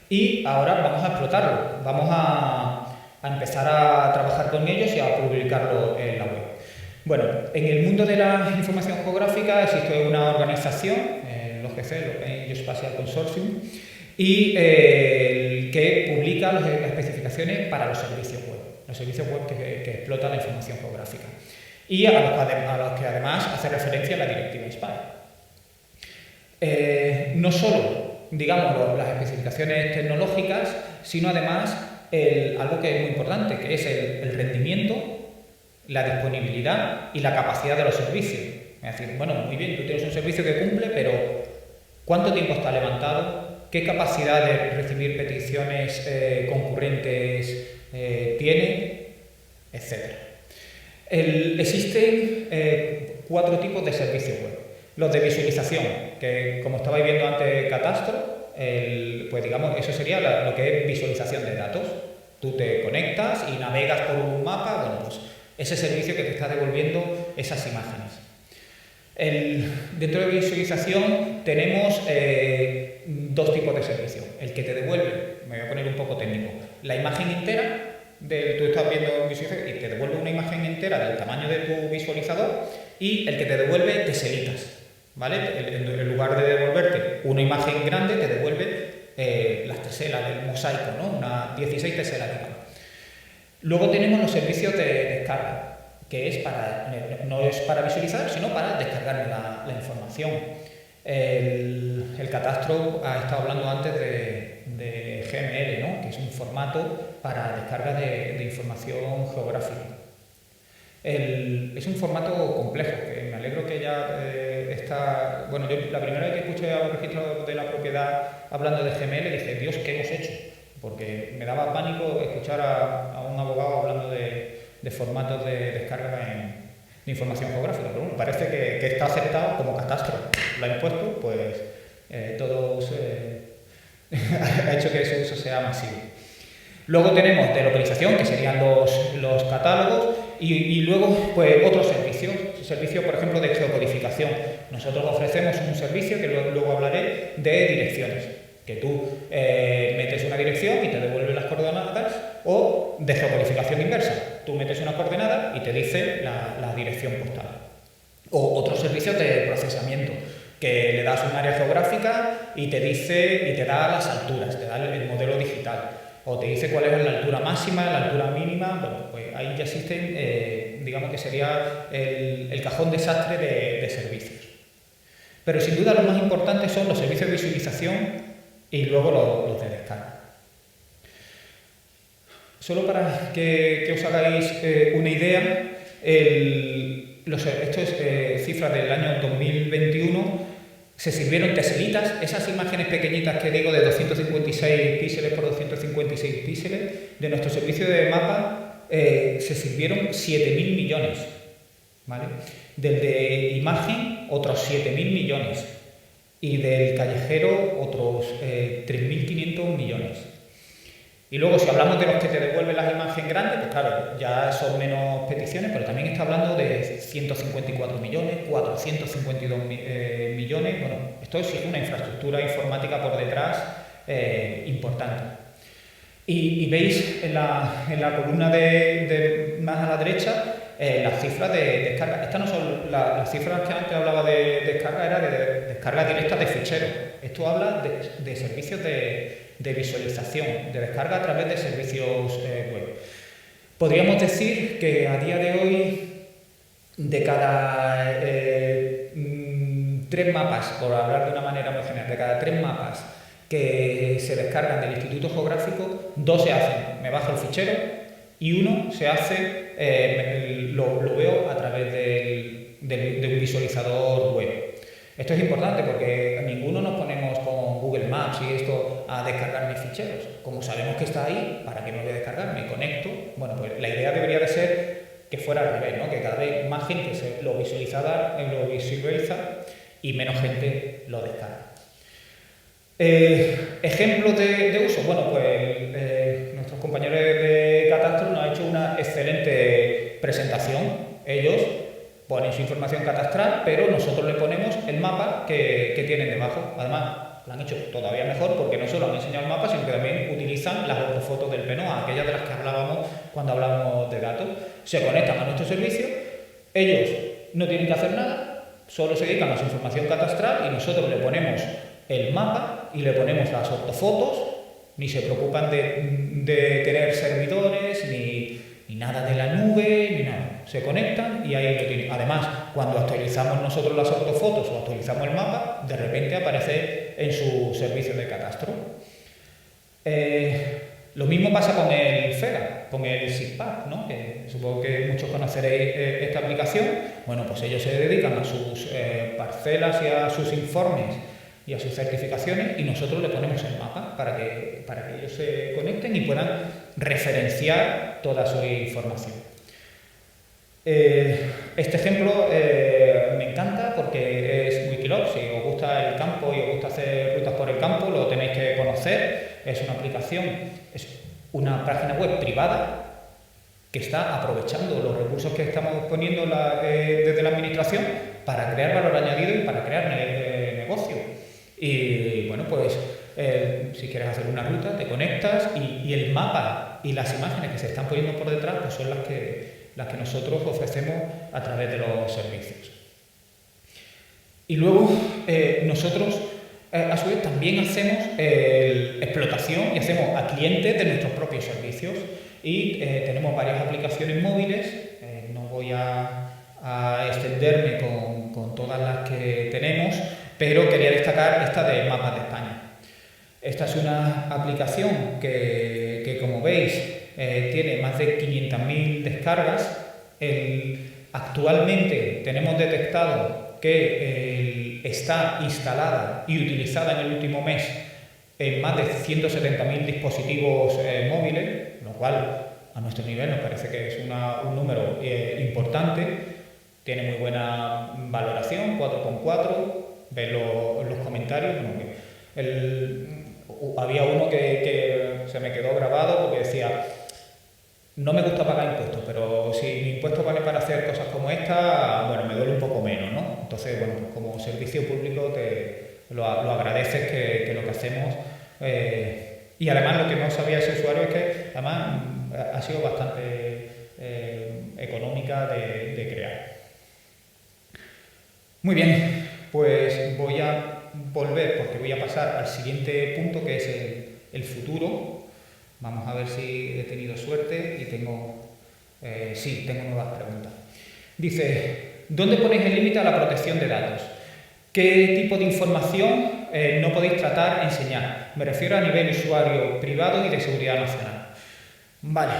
y ahora vamos a explotarlo. Vamos a empezar a trabajar con ellos y a publicarlo en la web. Bueno, en el mundo de la información geográfica existe una organización, los OGC, el Geospatial Consortium, y que publica las especificaciones para los servicios web que explotan la información geográfica y a los que además hace referencia a la directiva SPAE. No solo, digamos, las especificaciones tecnológicas, sino además algo que es muy importante, que es el rendimiento, la disponibilidad y la capacidad de los servicios. Es decir, bueno, muy bien, tú tienes un servicio que cumple, pero ¿cuánto tiempo está levantado? ¿Qué capacidad de recibir peticiones concurrentes tiene? Etcétera. Existen 4 tipos de servicios web. Los de visualización, que como estabais viendo antes Catastro, pues digamos, eso sería lo que es visualización de datos. Tú te conectas y navegas por un mapa, bueno, pues ese servicio que te está devolviendo esas imágenes. Dentro de visualización tenemos 2 tipos de servicio. El que te devuelve, me voy a poner un poco técnico, la imagen entera. Tú estás viendo visualización y te devuelve una imagen entera del tamaño de tu visualizador, y el que te devuelve teselitas, ¿vale? En lugar de devolverte una imagen grande, te devuelve las teselas del mosaico, ¿no? Unas 16 teselas, digamos. Luego tenemos los servicios de descarga, que no es para visualizar, sino para descargar la información. El Catastro ha estado hablando antes de GML, ¿no? Que es un formato para descarga de información geográfica. Es un formato complejo, que me alegro que ya está... Bueno, yo la primera vez que escuché a un registro de la propiedad hablando de GML dije, Dios, ¿qué hemos hecho? Porque me daba pánico escuchar a un abogado hablando de formatos de descarga de información geográfica, pero bueno, parece que está aceptado como Catastro. Lo ha impuesto, pues ha hecho que ese uso sea masivo. Luego tenemos de localización, que serían los catálogos, y luego pues otros servicios, por ejemplo, de geocodificación. Nosotros ofrecemos un servicio, que luego hablaré, de direcciones, que tú metes una dirección y te devuelve las coordenadas, o de geocodificación inversa. Tú metes una coordenada y te dice la dirección postal. O otros servicios de procesamiento, que le das un área geográfica y te da las alturas, te da el modelo digital, o te dice cuál es la altura máxima, la altura mínima. Bueno, pues ahí ya existen, digamos que sería el cajón desastre de servicios. Pero sin duda los más importantes son los servicios de visualización y luego los de descarga. Solo para que os hagáis una idea, esto es cifras del año 2021, se sirvieron teselitas, esas imágenes pequeñitas que digo de 256 píxeles por 256 píxeles, de nuestro servicio de mapa se sirvieron 7.000 millones, ¿vale? Del de imagen otros 7.000 millones y del callejero otros 3.500 millones. Y luego, si hablamos de los que te devuelven las imágenes grandes, pues claro, ya son menos peticiones, pero también está hablando de 154 millones, 452 millones. Bueno, esto es una infraestructura informática por detrás importante. Y veis en la columna más a la derecha las cifras de descarga. Estas no son las cifras que antes hablaba de descarga, era de descarga directa de ficheros. Esto habla de servicios de visualización, de descarga a través de servicios web. Podríamos decir que a día de hoy, de cada 3 mapas, por hablar de una manera muy general, de cada 3 mapas que se descargan del Instituto Geográfico, 2 se hacen, me bajo el fichero, y 1 se hace, lo veo a través de un visualizador web. Esto es importante porque ninguno nos ponemos con Google Maps y esto a descargar mis ficheros. Como sabemos que está ahí, ¿para qué me voy a descargar? Me conecto. Bueno, pues la idea debería de ser que fuera al revés, ¿no? Que cada vez más gente lo visualiza y menos gente lo descarga. Ejemplos de uso. Bueno, pues nuestros compañeros de Catastro nos han hecho una excelente presentación. Ellos ponen su información catastral, pero nosotros le ponemos el mapa que tienen debajo. Además, lo han hecho todavía mejor porque no solo han enseñado el mapa, sino que también utilizan las ortofotos del PNOA, aquellas de las que hablábamos cuando hablábamos de datos. Se conectan a nuestro servicio, ellos no tienen que hacer nada, solo se dedican a su información catastral y nosotros le ponemos el mapa y le ponemos las ortofotos, ni se preocupan de tener servidores, ni nada de la nube, ni nada. Se conectan y ahí lo tienen. Además, cuando actualizamos nosotros las ortofotos o actualizamos el mapa, de repente aparece en su servicio de catastro. Lo mismo pasa con el FEGA, con el SIGPAC, ¿no? Que supongo que muchos conoceréis esta aplicación. Bueno, pues ellos se dedican a sus parcelas y a sus informes y a sus certificaciones y nosotros le ponemos el mapa para que ellos se conecten y puedan referenciar toda su información. Este ejemplo me encanta porque es Wikiloc. Si os gusta el campo y os gusta hacer rutas por el campo, lo tenéis que conocer. Es una aplicación, es una página web privada que está aprovechando los recursos que estamos poniendo desde la administración para crear valor añadido y para crear negocio. Y bueno, pues si quieres hacer una ruta, te conectas y el mapa y las imágenes que se están poniendo por detrás pues son las que nosotros ofrecemos a través de los servicios. Y luego nosotros a su vez también hacemos explotación y hacemos a clientes de nuestros propios servicios y tenemos varias aplicaciones móviles. No voy a extenderme con todas las que tenemos, pero quería destacar esta de Mapas de España. Esta es una aplicación que como veis, tiene más de 500.000 descargas. Actualmente tenemos detectado que está instalada y utilizada en el último mes en más de 170.000 dispositivos móviles, lo cual a nuestro nivel nos parece que es un número importante. Tiene muy buena valoración, 4,4. Ves los comentarios. Había uno que se me quedó grabado porque decía: no me gusta pagar impuestos, pero si mi impuesto vale para hacer cosas como esta, bueno, me duele un poco menos, ¿no? Entonces, bueno, pues como servicio público lo agradeces que lo que hacemos. Y además lo que no sabía ese usuario es que además ha sido bastante económica de crear. Muy bien, pues voy a volver porque voy a pasar al siguiente punto, que es el futuro. Vamos a ver si he tenido suerte y tengo nuevas preguntas. Dice: ¿dónde ponéis el límite a la protección de datos? ¿Qué tipo de información no podéis tratar e enseñar? Me refiero a nivel usuario privado y de seguridad nacional. Vale,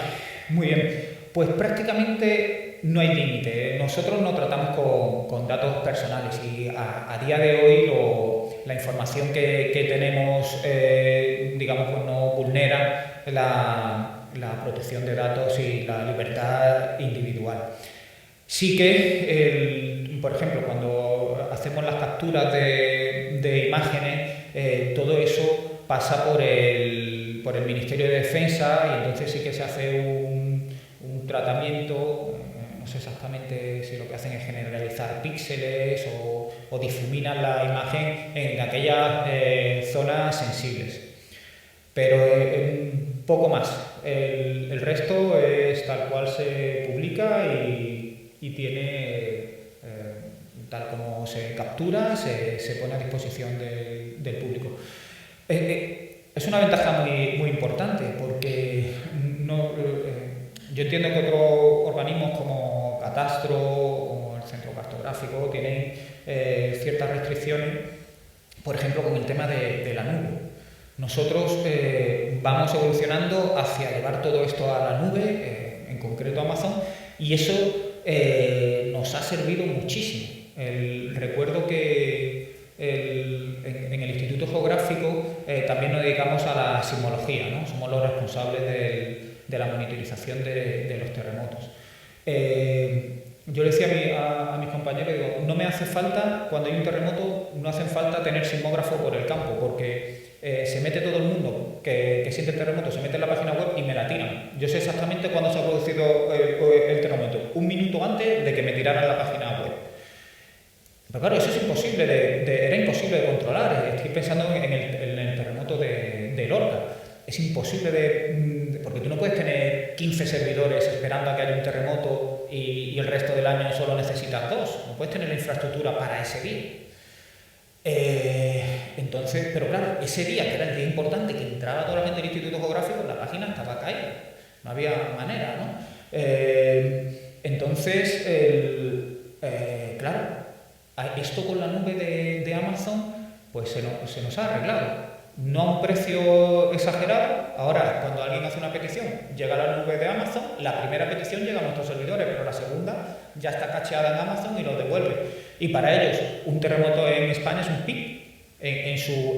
muy bien. Pues prácticamente no hay límite. Nosotros no tratamos con datos personales y a día de hoy la información que tenemos, digamos, pues no vulnera la protección de datos y la libertad individual. Sí que, por ejemplo, cuando hacemos las capturas de imágenes, todo eso pasa por el Ministerio de Defensa y entonces sí que se hace un tratamiento. No sé exactamente si lo que hacen es generalizar píxeles o difuminan la imagen en aquellas zonas sensibles. Pero un poco más. El resto es tal cual se publica y tiene, tal como se captura, se pone a disposición del público. Es una ventaja muy importante porque yo entiendo que otros organismos como Catastro o el Centro Cartográfico tienen ciertas restricciones, por ejemplo, con el tema de la nube. Nosotros vamos evolucionando hacia llevar todo esto a la nube, en concreto Amazon, y eso nos ha servido muchísimo. Recuerdo que en el Instituto Geográfico también nos dedicamos a la sismología, ¿no? Somos los responsables de la monitorización de los terremotos. Yo le decía a mis compañeros, digo, no me hace falta cuando hay un terremoto no hacen falta tener sismógrafo por el campo, porque se mete todo el mundo que siente el terremoto, se mete en la página web y me la tiran. Yo sé exactamente cuándo se ha producido el terremoto, 1 minuto antes de que me tiraran la página web. Pero claro, eso es imposible, era imposible de controlar. Estoy pensando en el terremoto de Lorca. Es imposible porque tú no puedes tener 15 servidores esperando a que haya un terremoto y el resto del año solo necesitas 2. No puedes tener la infraestructura para ese día. Entonces, pero claro, ese día, que era el día importante, que entraba toda la gente del Instituto Geográfico, la página estaba caída. No había manera, ¿no? Entonces, claro, esto con la nube de Amazon, pues se nos ha arreglado. No a un precio exagerado. Ahora, cuando alguien hace una petición, llega a la nube de Amazon, la primera petición llega a nuestros servidores, pero la segunda ya está cacheada en Amazon y lo devuelve. Y para ellos, un terremoto en España es un pic en su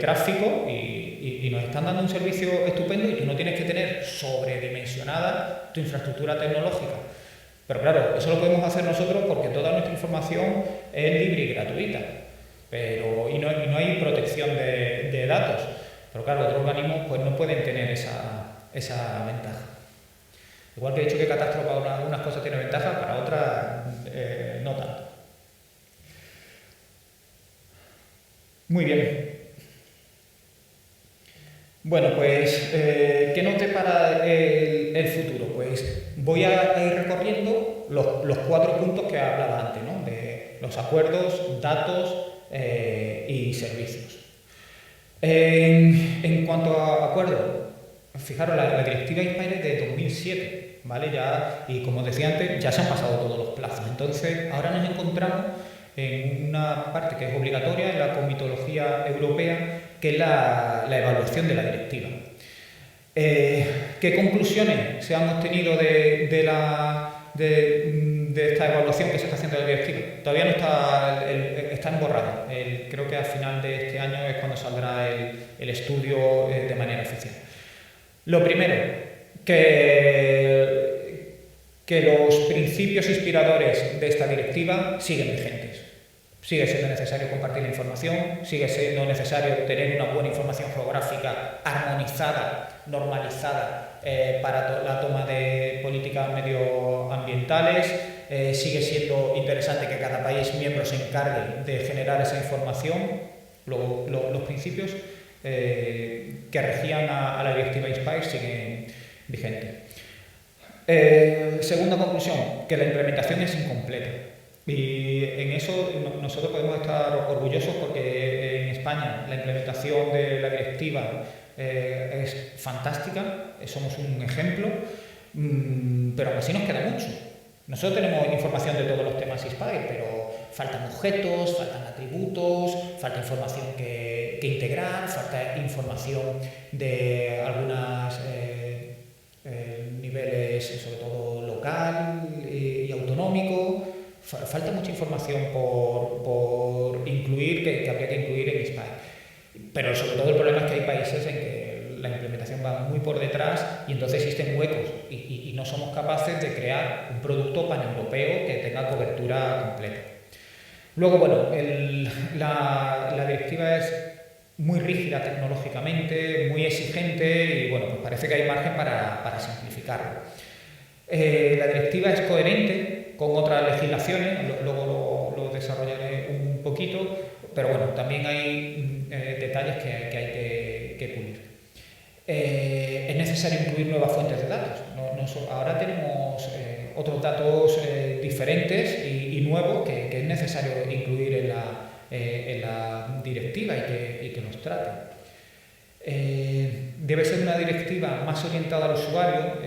tráfico y nos están dando un servicio estupendo y tú no tienes que tener sobredimensionada tu infraestructura tecnológica. Pero claro, eso lo podemos hacer nosotros porque toda nuestra información es libre y gratuita. Y no hay protección de datos. Pero claro, otros organismos pues no pueden tener esa ventaja. Igual que he dicho que Catastro para algunas cosas tiene ventaja, para otras no tanto. Muy bien. Bueno, pues, ¿qué noté para el futuro? Pues voy a ir recorriendo los 4 puntos que hablaba antes, ¿no? De los acuerdos, datos y servicios. En cuanto a acuerdos, fijaros, la directiva INSPIRE es de 2007, ¿vale? Y como decía antes, ya se han pasado todos los plazos. Entonces, ahora nos encontramos en una parte que es obligatoria en la comitología europea, que es la evaluación de la directiva. ¿Qué conclusiones se han obtenido de esta evaluación que se está haciendo de la directiva? Todavía no está emborrada. Creo que al final de este año es cuando saldrá el estudio de manera oficial. Lo primero, que los principios inspiradores de esta directiva siguen vigentes. Sigue siendo necesario compartir la información, sigue siendo necesario tener una buena información geográfica armonizada, normalizada para la toma de políticas medioambientales. Sigue siendo interesante que cada país miembro se encargue de generar esa información. Los principios que regían a la directiva INSPIRE siguen vigentes. Segunda conclusión, que la implementación es incompleta. Y en eso nosotros podemos estar orgullosos porque en España la implementación de la directiva es fantástica, somos un ejemplo, pero aún así nos queda mucho. Nosotros tenemos información de todos los temas INSPIRE, pero faltan objetos, faltan atributos, falta información que integrar, falta información de algunos niveles, sobre todo local y autonómico. Falta mucha información por incluir, que habría que incluir en INSPIRE. Pero sobre todo el problema es que hay países en que la implementación va muy por detrás y entonces existen huecos y no somos capaces de crear un producto paneuropeo que tenga cobertura completa. Luego, bueno, la directiva es muy rígida tecnológicamente, muy exigente y bueno, pues parece que hay margen para simplificarlo. La directiva es coherente con otras legislaciones, luego lo desarrollaré un poquito, pero bueno, también hay detalles que hay que pulir. Es necesario incluir nuevas fuentes de datos. Ahora tenemos otros datos diferentes y nuevos que es necesario incluir en la directiva y que nos traten. Debe ser una directiva más orientada al usuario.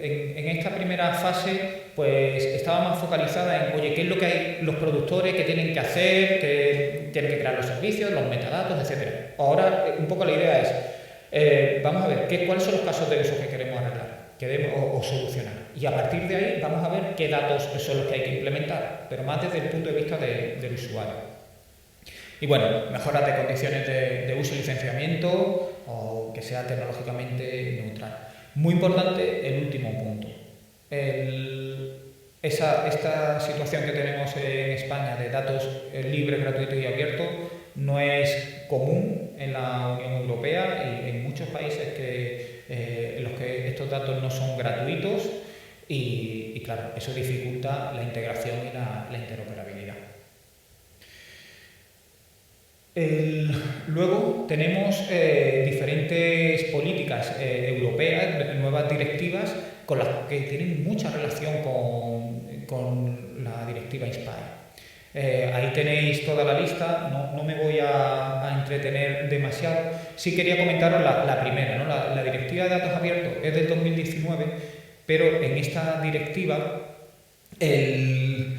En esta primera fase pues estaba más focalizada en, oye, qué es lo que hay los productores que tienen que hacer, que tienen que crear los servicios, los metadatos, etc. Ahora un poco la idea es, vamos a ver, ¿cuáles son los casos de uso que queremos arreglar o solucionar? Y a partir de ahí vamos a ver qué datos son los que hay que implementar, pero más desde el punto de vista del usuario. Y bueno, mejoras de condiciones de uso y licenciamiento o que sea tecnológicamente neutral. Muy importante el último punto. esta situación que tenemos en España de datos libres, gratuitos y abiertos no es común en la Unión Europea y en muchos países en los que estos datos no son gratuitos y claro, eso dificulta la integración y la interoperabilidad. Luego tenemos diferentes políticas europeas, nuevas directivas, con las que tienen mucha relación con la directiva INSPIRE. Ahí tenéis toda la lista, no me voy a entretener demasiado. Sí quería comentaros la primera, ¿no? La directiva de datos abiertos es del 2019, pero en esta directiva se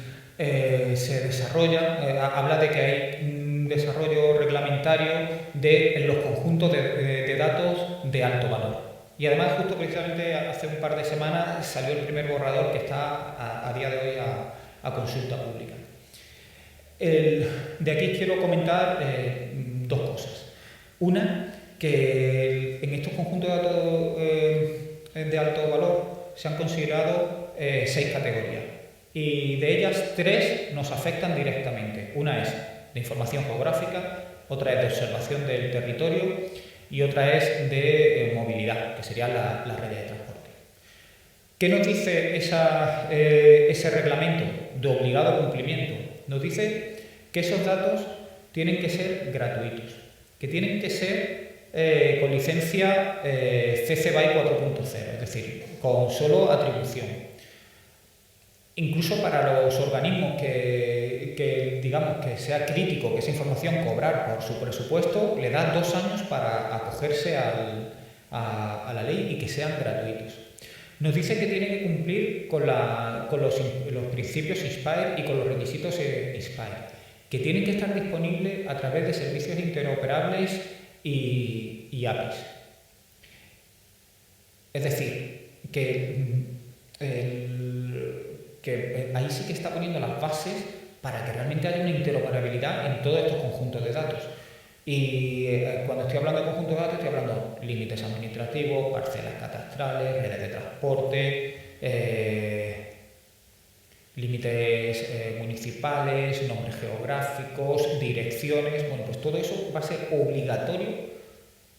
desarrolla, habla de que hay un desarrollo reglamentario de los conjuntos de datos de alto valor. Y además, justo precisamente hace un par de semanas salió el primer borrador que está a día de hoy a consulta pública. De aquí quiero comentar dos cosas. Una, que en estos conjuntos de datos de alto valor se han considerado 6 categorías y de ellas 3 nos afectan directamente. Una es de información geográfica, otra es de observación del territorio y otra es de movilidad, que sería la red de transporte. ¿Qué nos dice ese reglamento de obligado cumplimiento? Nos dice que esos datos tienen que ser gratuitos, que tienen que ser con licencia CC BY 4.0, es decir, con solo atribución. Incluso para los organismos que digamos que sea crítico que esa información cobrar por su presupuesto, le da 2 años para acogerse a la ley y que sean gratuitos. Nos dice que tiene que cumplir con los principios INSPIRE y con los requisitos INSPIRE, que tienen que estar disponibles a través de servicios interoperables y APIs. Es decir, que ahí sí que está poniendo las bases para que realmente haya una interoperabilidad en todos estos conjuntos de datos. Y cuando estoy hablando de conjuntos de datos, estoy hablando de límites administrativos, parcelas catastrales, redes de transporte, límites municipales, nombres geográficos, direcciones. Bueno, pues todo eso va a ser obligatorio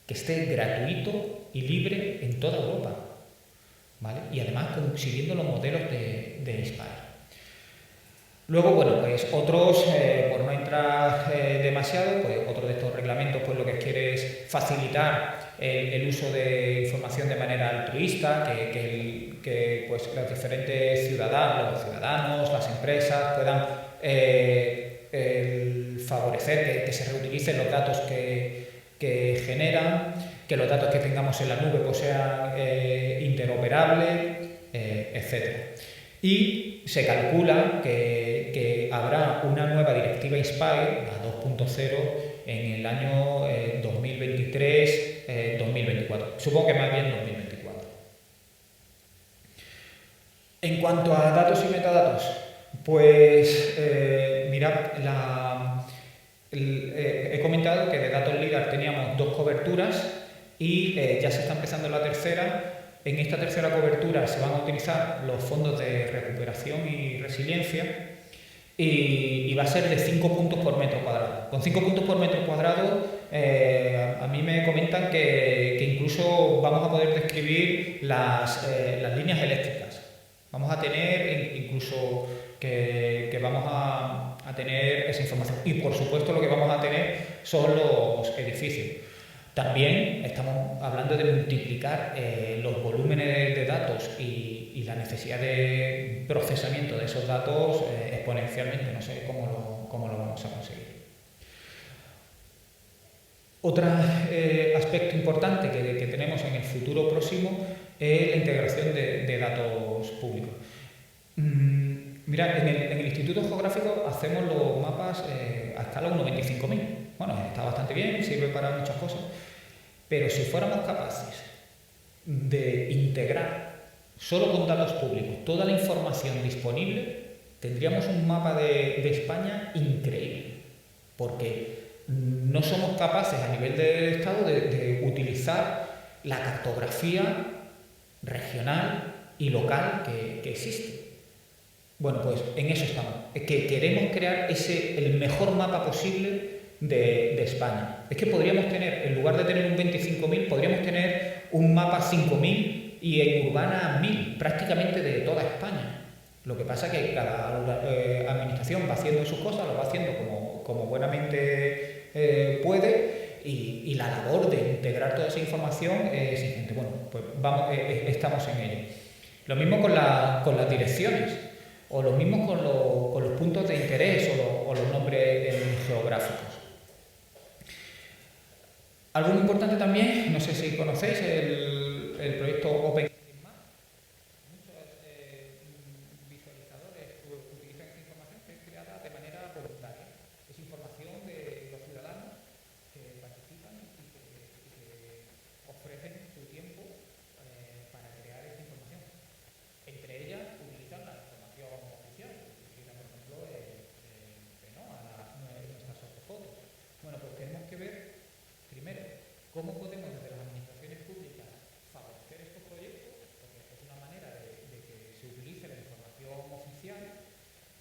que esté gratuito y libre en toda Europa, ¿vale? Y además siguiendo los modelos de INSPIRE. Luego, bueno, pues otros, por no entrar demasiado, pues otro de estos reglamentos pues lo que quiere es facilitar el uso de información de manera altruista, que pues los diferentes ciudadanos, las empresas puedan favorecer que se reutilicen los datos que generan, que los datos que tengamos en la nube pues sean interoperables, etc. Y se calcula que habrá una nueva directiva INSPIRE, la 2.0, en el año 2023-2024. Supongo que más bien 2024. En cuanto a datos y metadatos, pues mirad, he comentado que de datos LIDAR teníamos 2 coberturas y ya se está empezando la tercera. En esta tercera cobertura se van a utilizar los fondos de recuperación y resiliencia y va a ser de 5 puntos por metro cuadrado. Con 5 puntos por metro cuadrado a mí me comentan que incluso vamos a poder describir las líneas eléctricas. Vamos a tener incluso que vamos a tener esa información y por supuesto lo que vamos a tener son los edificios. También estamos hablando de multiplicar los volúmenes de datos y la necesidad de procesamiento de esos datos exponencialmente. No sé cómo lo vamos a conseguir. Otro aspecto importante que tenemos en el futuro próximo es la integración de datos públicos. Mirad, en el Instituto Geográfico hacemos los mapas a escala 1:25.000. Bueno, está bastante bien, sirve para muchas cosas, pero si fuéramos capaces de integrar solo con datos públicos toda la información disponible, tendríamos un mapa de España increíble, porque no somos capaces a nivel del Estado de utilizar la cartografía regional y local que existe. Bueno, pues en eso estamos. Es que queremos crear el mejor mapa posible de España. Es que podríamos tener, en lugar de tener un 25.000, podríamos tener un mapa 5.000 y en urbana 1.000, prácticamente de toda España. Lo que pasa es que cada administración va haciendo sus cosas, lo va haciendo como buenamente puede, y la labor de integrar toda esa información es exigente. Bueno, pues estamos en ello. Lo mismo con las direcciones, o lo mismo con los puntos de interés o los nombres geográficos. Algo muy importante también, no sé si conocéis el proyecto Open. ¿Cómo podemos desde las administraciones públicas favorecer estos proyectos? Porque es una manera de que se utilice la información oficial.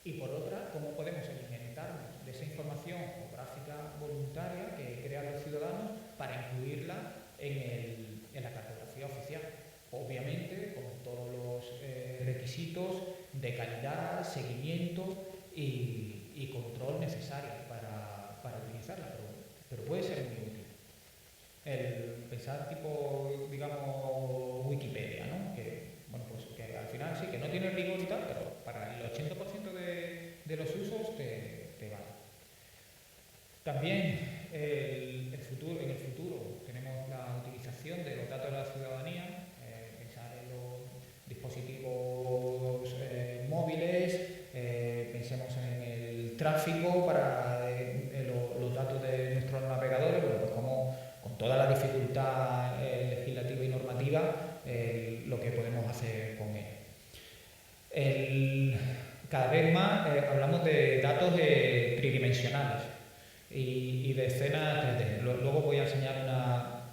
Y por otra, ¿cómo podemos alimentarnos de esa información geográfica voluntaria que crean los ciudadanos para incluirla en la cartografía oficial? Obviamente, con todos los requisitos de calidad, seguimiento y control necesarios para utilizarla. Pero puede ser muy útil. El pensar tipo, digamos, Wikipedia, ¿no? Bueno, pues que al final sí, que no tiene rigor y tal, pero para el 80% de los usos te vale. También en el futuro tenemos la utilización de los datos de la ciudadanía, pensar en los dispositivos móviles, pensemos en el tráfico para los datos de nuestros navegadores, bueno, pues como con toda la dificultad legislativa y normativa, lo que podemos hacer con él. Cada vez más hablamos de datos tridimensionales y de escenas 3D. Luego voy a enseñar una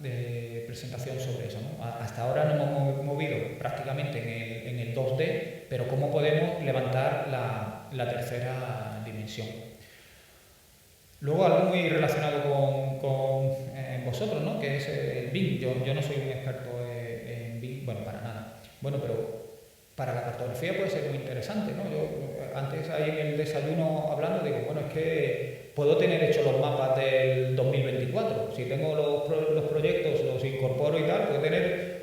presentación sobre eso, ¿no? Hasta ahora nos hemos movido prácticamente en el 2D, pero ¿cómo podemos levantar la tercera dimensión? Luego algo muy relacionado con vosotros, ¿no? Que es el BIM. Yo no soy un experto en BIM, bueno, para nada. Bueno, pero para la cartografía puede ser muy interesante, ¿no? Yo antes ahí en el desayuno hablando digo, bueno, es que puedo tener hechos los mapas del 2024. Si tengo los proyectos, los incorporo y tal, puedo tener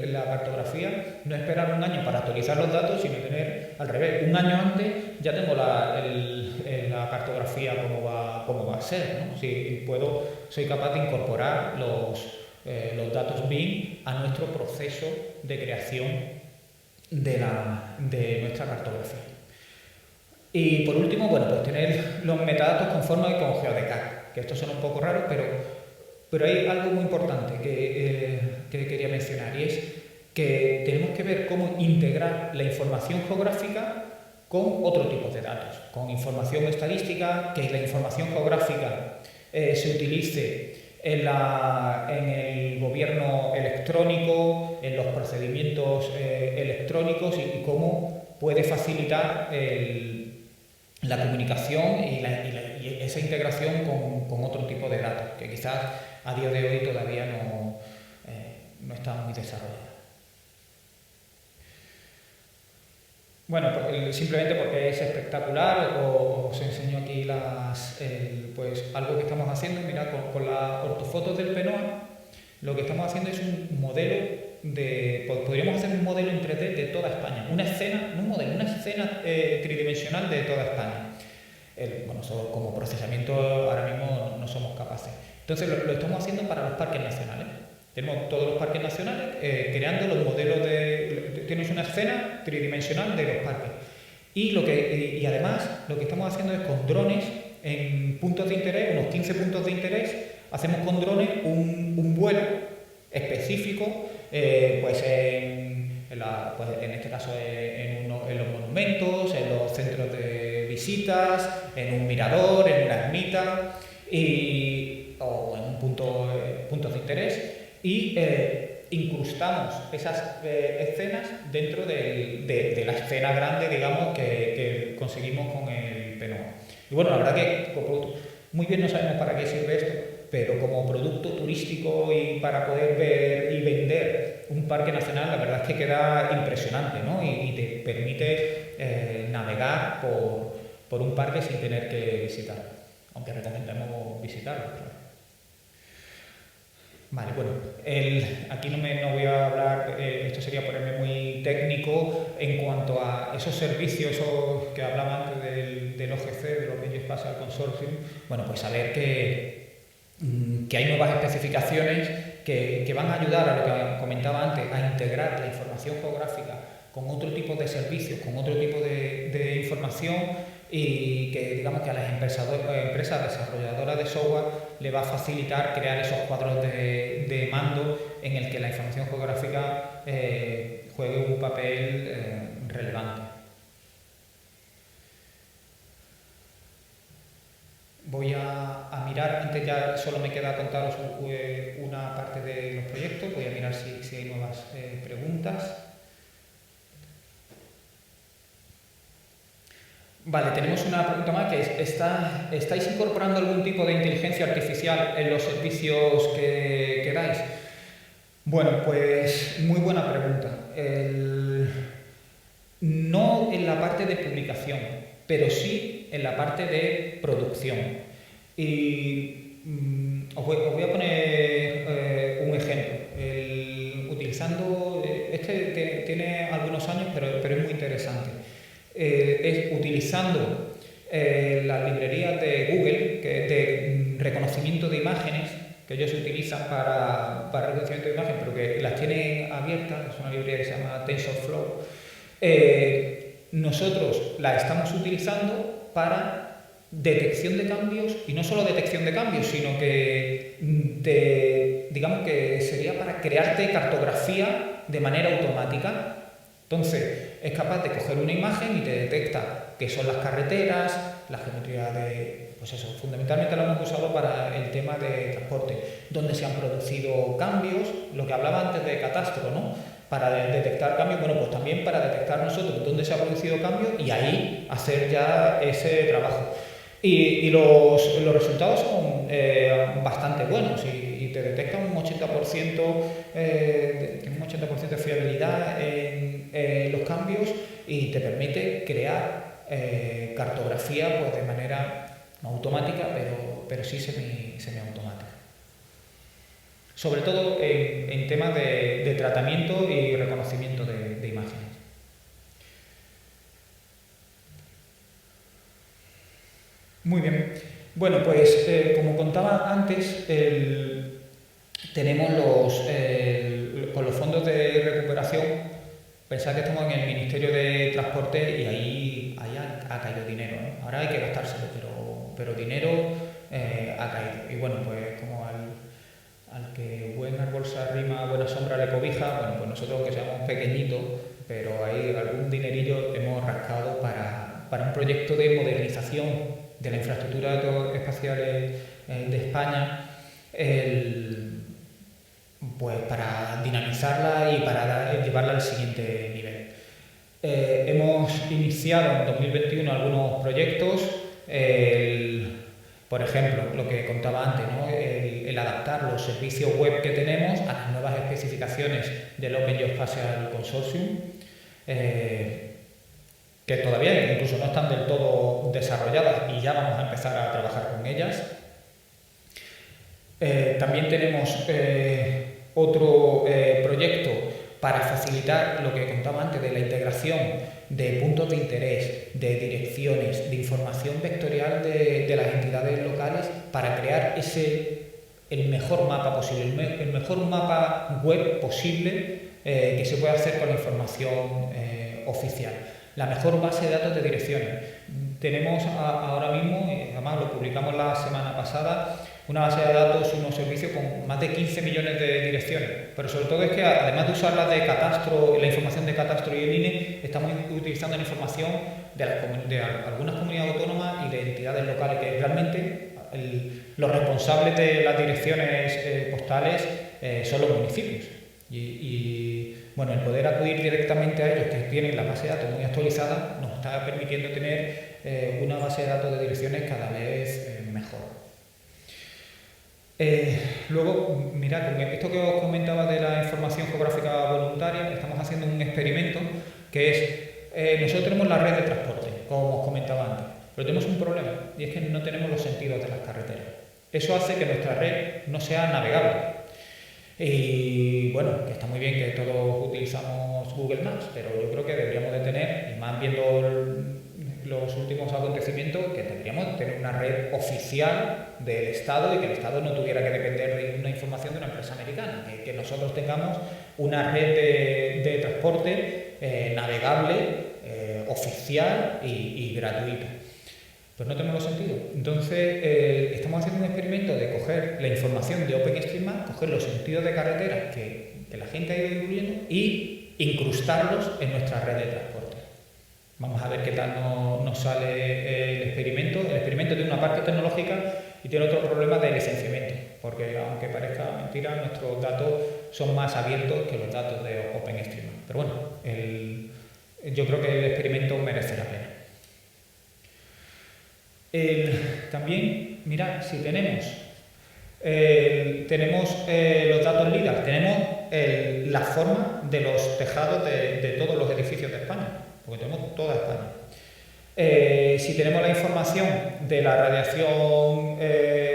la cartografía, no esperar un año para actualizar los datos, sino tener al revés. Un año antes ya tengo la cartografía cómo va a ser, ¿no? Si soy capaz de incorporar los datos BIM a nuestro proceso de creación de nuestra cartografía. Y por último, bueno, pues tener los metadatos conformes con GeoDecal, que esto suena un poco raro, pero hay algo muy importante que quería mencionar, y es que tenemos que ver cómo integrar la información geográfica con otro tipo de datos, con información estadística, que la información geográfica se utilice en el gobierno electrónico, en los procedimientos electrónicos y cómo puede facilitar la comunicación y esa integración con otro tipo de datos, que quizás a día de hoy todavía no está muy desarrollada. Bueno, pues, simplemente porque es espectacular, os enseño aquí pues algo que estamos haciendo. Mirad, con las ortofotos del PENOA, lo que estamos haciendo es un modelo podríamos hacer un modelo en 3D de toda España, una escena tridimensional de toda España. Bueno, como procesamiento ahora mismo no somos capaces. Entonces lo estamos haciendo para los parques nacionales. Tenemos todos los parques nacionales creando los modelos tienes una escena tridimensional de los parques. Y además lo que estamos haciendo es con drones en puntos de interés, unos 15 puntos de interés, hacemos con drones un vuelo específico, pues en este caso en los monumentos, en los centros de visitas, en un mirador, en una ermita o en puntos de interés, y incrustamos esas escenas dentro de la escena grande, digamos, que conseguimos con el Penoa. Y bueno, la verdad que muy bien no sabemos para qué sirve esto, pero como producto turístico y para poder ver y vender un parque nacional, la verdad es que queda impresionante, ¿no? Y te permite navegar por un parque sin tener que visitarlo, aunque recomendamos visitarlo, claro. Vale, bueno, aquí no voy a hablar, esto sería ponerme muy técnico en cuanto a esos servicios que hablaba antes del OGC, de Open Geospatial Consortium. Bueno, pues saber que hay nuevas especificaciones que van a ayudar a lo que comentaba antes, a integrar la información geográfica con otro tipo de servicios, con otro tipo de información, y que digamos que a las empresas desarrolladoras de software le va a facilitar crear esos cuadros de mando en el que la información geográfica juegue un papel relevante. Voy a mirar, antes ya solo me queda contaros una parte de los proyectos, voy a mirar si hay nuevas preguntas. Vale, tenemos una pregunta más que es, ¿estáis incorporando algún tipo de inteligencia artificial en los servicios que dais? Bueno, pues muy buena pregunta. No en la parte de publicación, pero sí en la parte de producción. Y os voy a poner un ejemplo. Utilizando, este tiene algunos años, pero es muy interesante. Es utilizando las librerías de Google, que es de reconocimiento de imágenes, que ellos utilizan para reconocimiento de imagen, pero que las tienen abiertas, es una librería que se llama TensorFlow. Nosotros la estamos utilizando para detección de cambios, y no solo detección de cambios, sino que digamos que sería para crearte cartografía de manera automática. Entonces, es capaz de coger una imagen y te detecta qué son las carreteras, la geometría pues eso, fundamentalmente lo hemos usado para el tema de transporte, donde se han producido cambios, lo que hablaba antes de catastro, ¿no? Para detectar cambios, bueno, pues también para detectar nosotros dónde se ha producido cambios y ahí hacer ya ese trabajo. Y los resultados son bastante buenos y te detectan un 80% de fiabilidad en los cambios, y te permite crear cartografía pues de manera no automática, pero sí semiautomática. Sobre todo en temas de tratamiento y reconocimiento de imágenes. Muy bien. Bueno, pues como contaba antes, tenemos con los fondos de recuperación, pensad que estamos en el Ministerio de Transporte y ahí ha caído dinero, ¿no? Ahora hay que gastárselo, pero dinero ha caído. Y bueno, pues como al que buen árbol se arrima, buena sombra le cobija, bueno, pues nosotros, que seamos pequeñitos, pero ahí algún dinerillo hemos rascado para un proyecto de modernización de la infraestructura espacial de España, pues para dinamizarla y para llevarla al siguiente nivel. Hemos iniciado en 2021 algunos proyectos, por ejemplo, lo que contaba antes, ¿no? el adaptar los servicios web que tenemos a las nuevas especificaciones del Open Geospatial Consortium, que todavía incluso no están del todo desarrolladas y ya vamos a empezar a trabajar con ellas. También tenemos otro proyecto para facilitar lo que contaba antes de la integración de puntos de interés, de direcciones, de información vectorial de las entidades locales, para crear el mejor mapa posible, el mejor mapa web posible que se pueda hacer con la información oficial. La mejor base de datos de direcciones. Tenemos ahora mismo, además lo publicamos la semana pasada, una base de datos, unos servicios con más de 15 millones de direcciones. Pero sobre todo es que, además de usar la información de catastro y el INE, estamos utilizando la información de algunas comunidades autónomas y de entidades locales, que realmente los responsables de las direcciones postales son los municipios. Bueno, el poder acudir directamente a ellos, que tienen la base de datos muy actualizada, nos está permitiendo tener una base de datos de direcciones cada vez mejor. Luego, mirad, con esto que os comentaba de la información geográfica voluntaria, estamos haciendo un experimento que es, nosotros tenemos la red de transporte, como os comentaba antes, pero tenemos un problema, y es que no tenemos los sentidos de las carreteras. Eso hace que nuestra red no sea navegable. Y bueno, que está muy bien que todos utilizamos Google Maps, pero yo creo que deberíamos de tener, y más viendo los últimos acontecimientos, que deberíamos tener una red oficial del Estado y que el Estado no tuviera que depender de una información de una empresa americana, que nosotros tengamos una red de transporte navegable, oficial y gratuita. Pues no tenemos sentido. Entonces, estamos haciendo un experimento de coger la información de OpenStreetMap, coger los sentidos de carretera que la gente ha ido incluyendo y incrustarlos en nuestra red de transporte. Vamos a ver qué tal nos sale el experimento. El experimento tiene una parte tecnológica y tiene otro problema de licenciamiento, porque aunque parezca mentira, nuestros datos son más abiertos que los datos de OpenStreetMap. Pero bueno, yo creo que el experimento merece la pena. También, mirad, si tenemos los datos LIDAR, tenemos la forma de los tejados de todos los edificios de España, porque tenemos toda España. Si tenemos la información de la radiación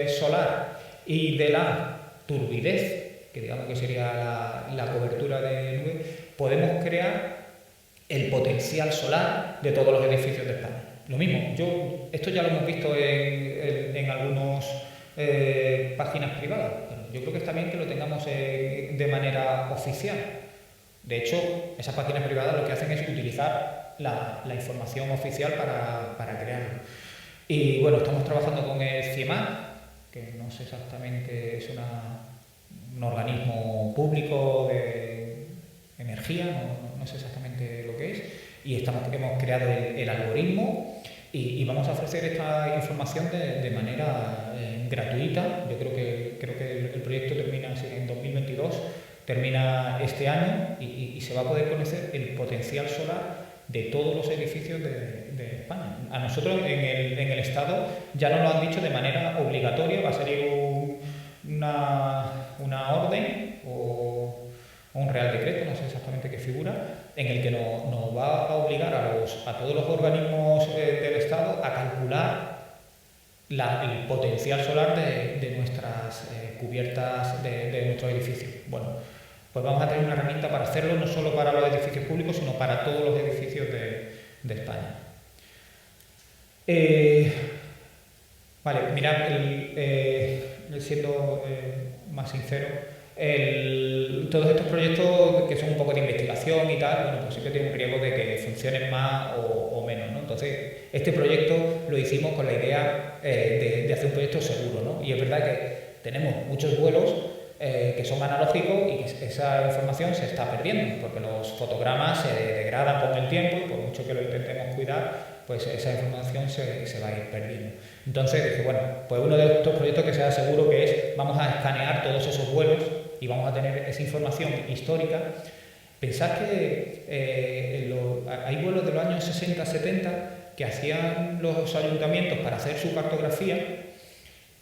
solar y de la turbidez, que digamos que sería la cobertura de nube, podemos crear el potencial solar de todos los edificios de España. Lo mismo, esto ya lo hemos visto en algunas páginas privadas, pero yo creo que está bien que lo tengamos de manera oficial. De hecho, esas páginas privadas lo que hacen es utilizar la información oficial para crearlo. Y bueno, estamos trabajando con el CIEMAT, que no sé exactamente, es un organismo público de energía, no sé exactamente lo que es, y hemos creado el algoritmo y vamos a ofrecer esta información de manera gratuita. Yo creo que el proyecto termina en 2022, termina este año y se va a poder conocer el potencial solar de todos los edificios de España. A nosotros en el Estado ya nos lo han dicho de manera obligatoria, va a salir una orden o un real decreto, no sé exactamente qué figura, en el que nos va a obligar a todos los organismos del Estado a calcular el potencial solar de nuestras cubiertas de nuestros edificios. Bueno, pues vamos a tener una herramienta para hacerlo, no solo para los edificios públicos, sino para todos los edificios de España. Vale, mirad, siendo más sincero, todos estos proyectos que son un poco de investigación y tal, bueno, pues siempre tienen un riesgo de que funcionen más o menos, ¿no? Entonces, este proyecto lo hicimos con la idea de hacer un proyecto seguro, ¿no? Y es verdad que tenemos muchos vuelos que son analógicos y que esa información se está perdiendo, porque los fotogramas se degradan con el tiempo y por mucho que lo intentemos cuidar, pues esa información se va a ir perdiendo. Entonces dije, bueno, pues uno de estos proyectos que sea seguro que es, vamos a escanear todos esos vuelos y vamos a tener esa información histórica. Pensad que hay vuelos de los años 60-70 que hacían los ayuntamientos para hacer su cartografía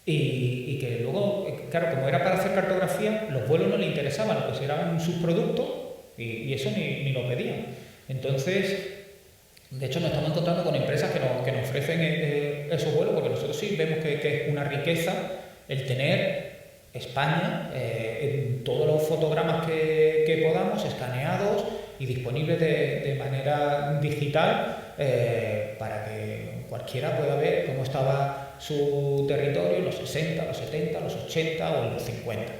y que luego, claro, como era para hacer cartografía, los vuelos no le interesaban, pues era un subproducto y eso ni lo pedían. Entonces, de hecho, nos estamos encontrando con empresas que nos ofrecen esos vuelos, porque nosotros sí vemos que es una riqueza el tener España en todos los fotogramas que podamos, escaneados y disponibles de manera digital para que cualquiera pueda ver cómo estaba su territorio en los 60, los 70, los 80 o en los 50.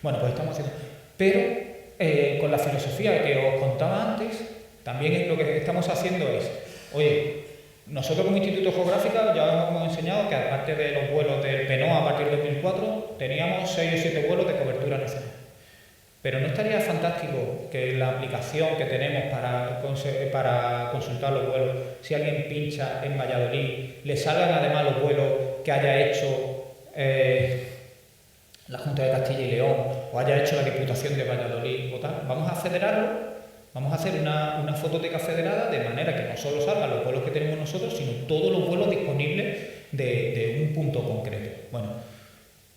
Bueno, pues estamos haciendo... Pero con la filosofía que os contaba antes, también lo que estamos haciendo es, oye, nosotros como Instituto Geográfico ya hemos enseñado que aparte de los vuelos del PNOA a partir del 2004, teníamos 6 o 7 vuelos de cobertura nacional. Pero ¿no estaría fantástico que la aplicación que tenemos para consultar los vuelos, si alguien pincha en Valladolid, le salgan además los vuelos que haya hecho la Junta de Castilla y León o haya hecho la Diputación de Valladolid o tal, vamos a federarlo, vamos a hacer una fototeca federada de manera que no solo salgan los vuelos que tenemos nosotros, sino todos los vuelos disponibles de un punto concreto. Bueno,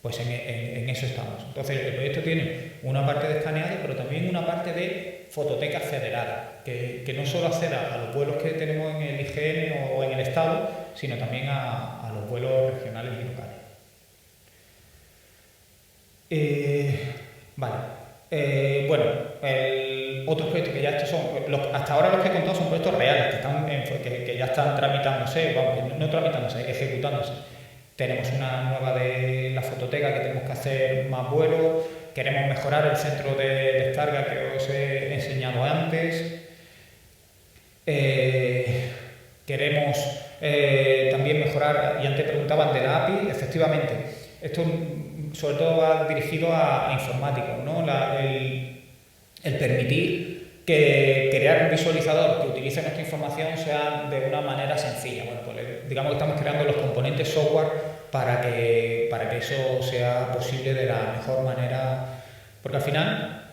pues en eso estamos. Entonces, el proyecto tiene una parte de escaneado, pero también una parte de fototeca federada, que no solo acceda a los vuelos que tenemos en el IGN o en el Estado, sino también a los vuelos regionales y locales. Vale. Bueno, otros proyectos que ya estos son, hasta ahora los que he contado son proyectos reales, que ya están tramitándose, vamos, no tramitándose, ejecutándose. Tenemos una nueva de la fototeca que tenemos que hacer más vuelos, queremos mejorar el centro de descarga que os he enseñado antes, queremos también mejorar, y antes preguntaban de la API, efectivamente, esto sobre todo va dirigido a informáticos, ¿no? El permitir que crear un visualizador que utilice nuestra información sea de una manera sencilla. Bueno, pues digamos que estamos creando los componentes software para que eso sea posible de la mejor manera, porque al final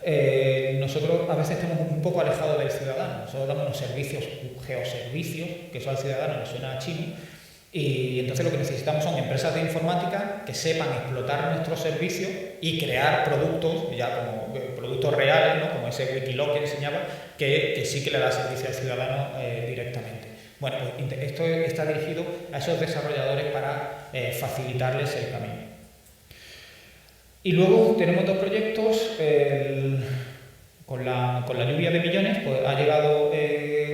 nosotros a veces estamos un poco alejados del ciudadano. Nosotros damos unos servicios, geoservicios, que eso al ciudadano le suena a chino, y entonces lo que necesitamos son empresas de informática que sepan explotar nuestros servicios y crear productos, ya como productos reales, ¿no? Como ese Wikiloc que enseñaba, que sí que le da servicio al ciudadano directamente. Bueno, pues esto está dirigido a esos desarrolladores para facilitarles el camino. Y luego tenemos dos proyectos. Con la lluvia de millones, pues ha llegado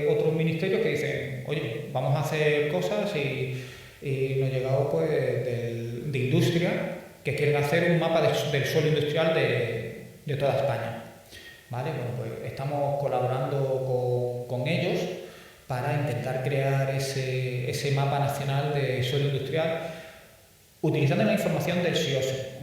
otros ministerios que dicen, oye, vamos a hacer cosas, y nos ha llegado pues de industria, que quieren hacer un mapa del suelo industrial de toda España. ¿Vale? Bueno, pues estamos colaborando con ellos para intentar crear ese mapa nacional de suelo industrial, utilizando la información del SIOSE,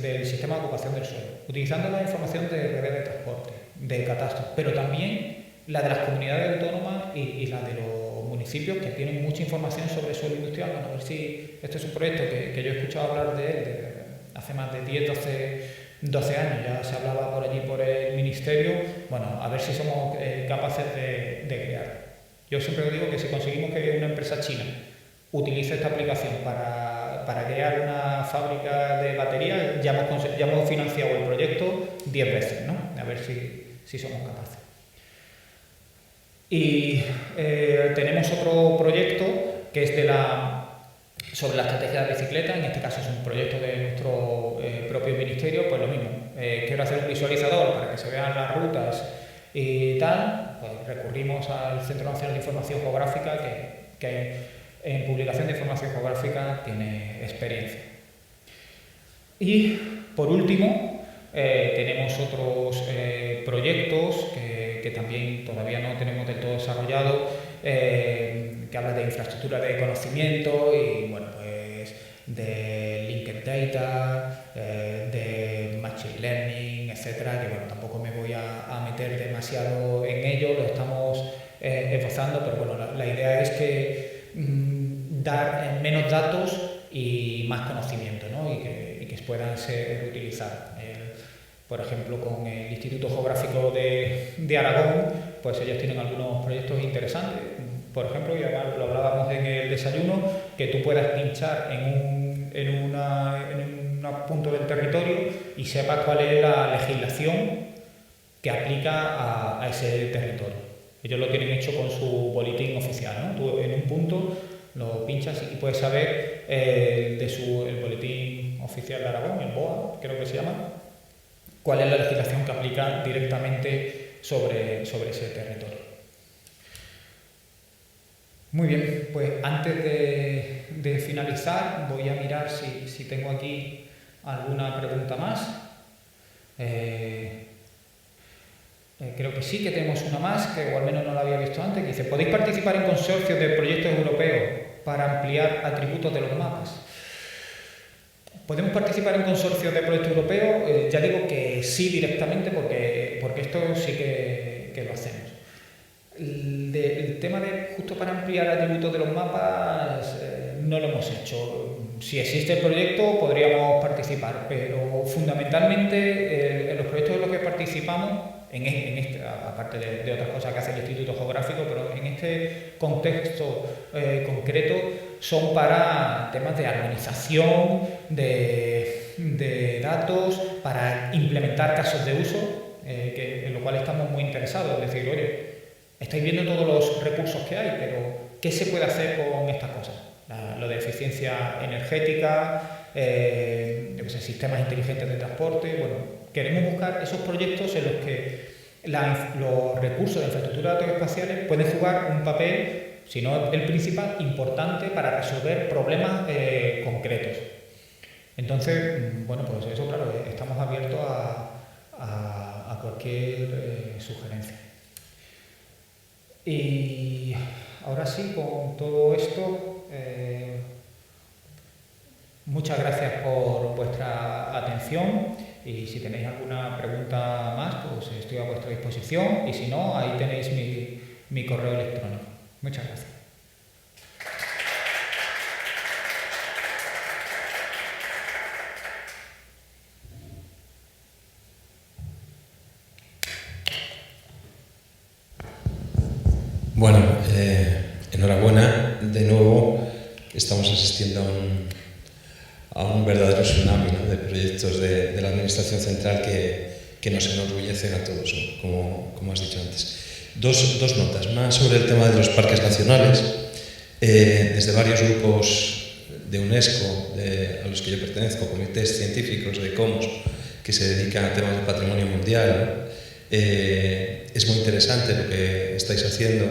del Sistema de Ocupación del Suelo, utilizando la información de redes de transporte, de catastro, pero también la de las comunidades autónomas y la de los municipios, que tienen mucha información sobre el suelo industrial. Bueno, a ver si este es un proyecto que yo he escuchado hablar de él hace más de 10, 12 años, ya se hablaba por allí por el Ministerio. Bueno, a ver si somos capaces de crear. Yo siempre digo que si conseguimos que una empresa china utilice esta aplicación para crear una fábrica de baterías, ya hemos financiado el proyecto 10 veces, ¿no? A ver si somos capaces. Y tenemos otro proyecto que es sobre la estrategia de la bicicleta. En este caso es un proyecto de nuestro propio ministerio. Pues lo mismo, quiero hacer un visualizador para que se vean las rutas y tal. Pues recurrimos al Centro Nacional de Información Geográfica, que en publicación de información geográfica tiene experiencia. Y por último, tenemos otros proyectos que también todavía no tenemos del todo desarrollado, que habla de infraestructura de conocimiento y, bueno, pues de linked data, de machine learning, etcétera, que bueno, tampoco me voy a meter demasiado en ello, lo estamos esbozando, pero bueno, la idea es que dar menos datos y más conocimiento, ¿no? y que puedan ser utilizados. Por ejemplo, con el Instituto Geográfico de Aragón, pues ellos tienen algunos proyectos interesantes. Por ejemplo, y además lo hablábamos en el desayuno, que tú puedas pinchar en un punto del territorio y sepas cuál es la legislación que aplica a ese territorio. Ellos lo tienen hecho con su boletín oficial, ¿no? Tú en un punto lo pinchas y puedes saber el boletín oficial de Aragón, el BOA, creo que se llama, cuál es la legislación que aplica directamente sobre ese territorio. Muy bien, pues antes de finalizar voy a mirar si tengo aquí alguna pregunta más. Creo que sí, que tenemos una más, que o al menos no la había visto antes, que dice: ¿podéis participar en consorcios de proyectos europeos para ampliar atributos de los mapas? ¿Podemos participar en consorcios de proyectos europeos? Ya digo que sí, directamente, porque esto sí que lo hacemos. El tema de justo para ampliar atributos de los mapas no lo hemos hecho. si existe el proyecto podríamos participar, pero fundamentalmente en los proyectos en los que participamos, aparte de otras cosas que hace el Instituto Geográfico, pero en este contexto concreto son para temas de armonización, de datos, para implementar casos de uso, en lo cual estamos muy interesados. Es decir, oye, estáis viendo todos los recursos que hay, pero ¿qué se puede hacer con estas cosas? Lo de eficiencia energética, sistemas inteligentes de transporte. Bueno, queremos buscar esos proyectos en los que los recursos de infraestructura de datos espaciales pueden jugar un papel, si no el principal, importante para resolver problemas concretos. Entonces, bueno, pues eso, claro, estamos abiertos a cualquier sugerencia. Y ahora sí, con todo esto, muchas gracias por vuestra atención, y si tenéis alguna pregunta más, pues estoy a vuestra disposición, y si no, ahí tenéis mi correo electrónico. Muchas gracias. Bueno, enhorabuena. De nuevo estamos asistiendo a un verdadero tsunami, ¿no?, de proyectos de la Administración Central que nos enorgullecen a todos, ¿no?, como has dicho antes. Dos notas más sobre el tema de los parques nacionales. Desde varios grupos de UNESCO, a los que yo pertenezco, comités científicos de COMOS, que se dedican a temas de patrimonio mundial, ¿no? Es muy interesante lo que estáis haciendo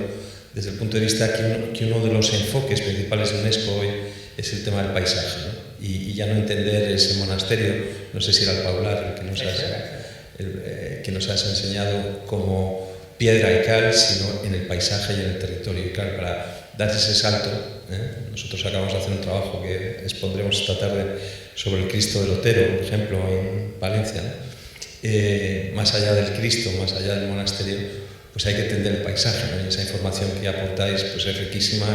desde el punto de vista que uno de los enfoques principales de UNESCO hoy es el tema del paisaje, ¿no? Y ya no entender ese monasterio, no sé si era el Paular el que nos has enseñado como piedra y cal, sino en el paisaje y en el territorio. Y claro, para dar ese salto, nosotros acabamos de hacer un trabajo que expondremos esta tarde sobre el Cristo del Otero, por ejemplo, en Valencia, ¿no? Más allá del Cristo, más allá del monasterio, pues hay que entender el paisaje, ¿no? Y esa información que aportáis pues es riquísima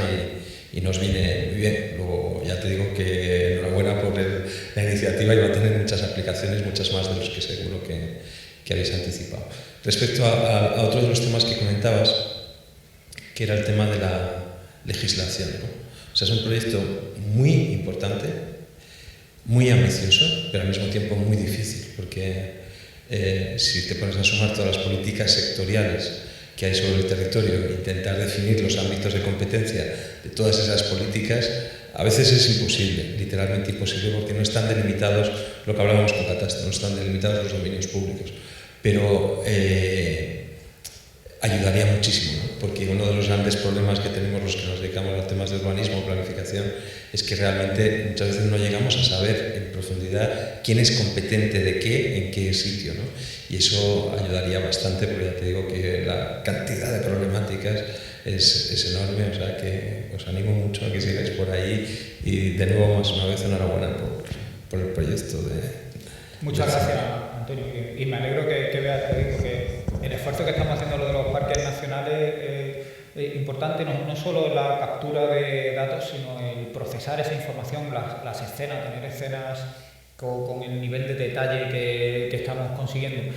y nos viene muy bien. Luego ya te digo que enhorabuena por la iniciativa, y va a tener muchas aplicaciones, muchas más de los que seguro que habéis anticipado. Respecto a otro de los temas que comentabas, que era el tema de la legislación, ¿no? O sea, es un proyecto muy importante, muy ambicioso, pero al mismo tiempo muy difícil, porque si te pones a sumar todas las políticas sectoriales que hay sobre el territorio e intentar definir los ámbitos de competencia de todas esas políticas, a veces es imposible, literalmente imposible, porque no están delimitados, lo que hablábamos con Catastro, no están delimitados los dominios públicos. Pero ayudaría muchísimo, ¿no? Porque uno de los grandes problemas que tenemos los que nos dedicamos a temas de urbanismo o planificación es que realmente muchas veces no llegamos a saber en profundidad quién es competente de qué, en qué sitio, ¿no? Y eso ayudaría bastante, porque ya te digo que la cantidad de problemáticas es enorme, o sea que os animo mucho a que sigáis por ahí, y de nuevo, más una vez, enhorabuena por el proyecto de... Muchas gracias, Antonio, y me alegro que veas, te digo, que el esfuerzo que estamos haciendo lo de los parques nacionales es importante, no solo la captura de datos, sino el procesar esa información, las escenas, tener escenas con el nivel de detalle que estamos consiguiendo.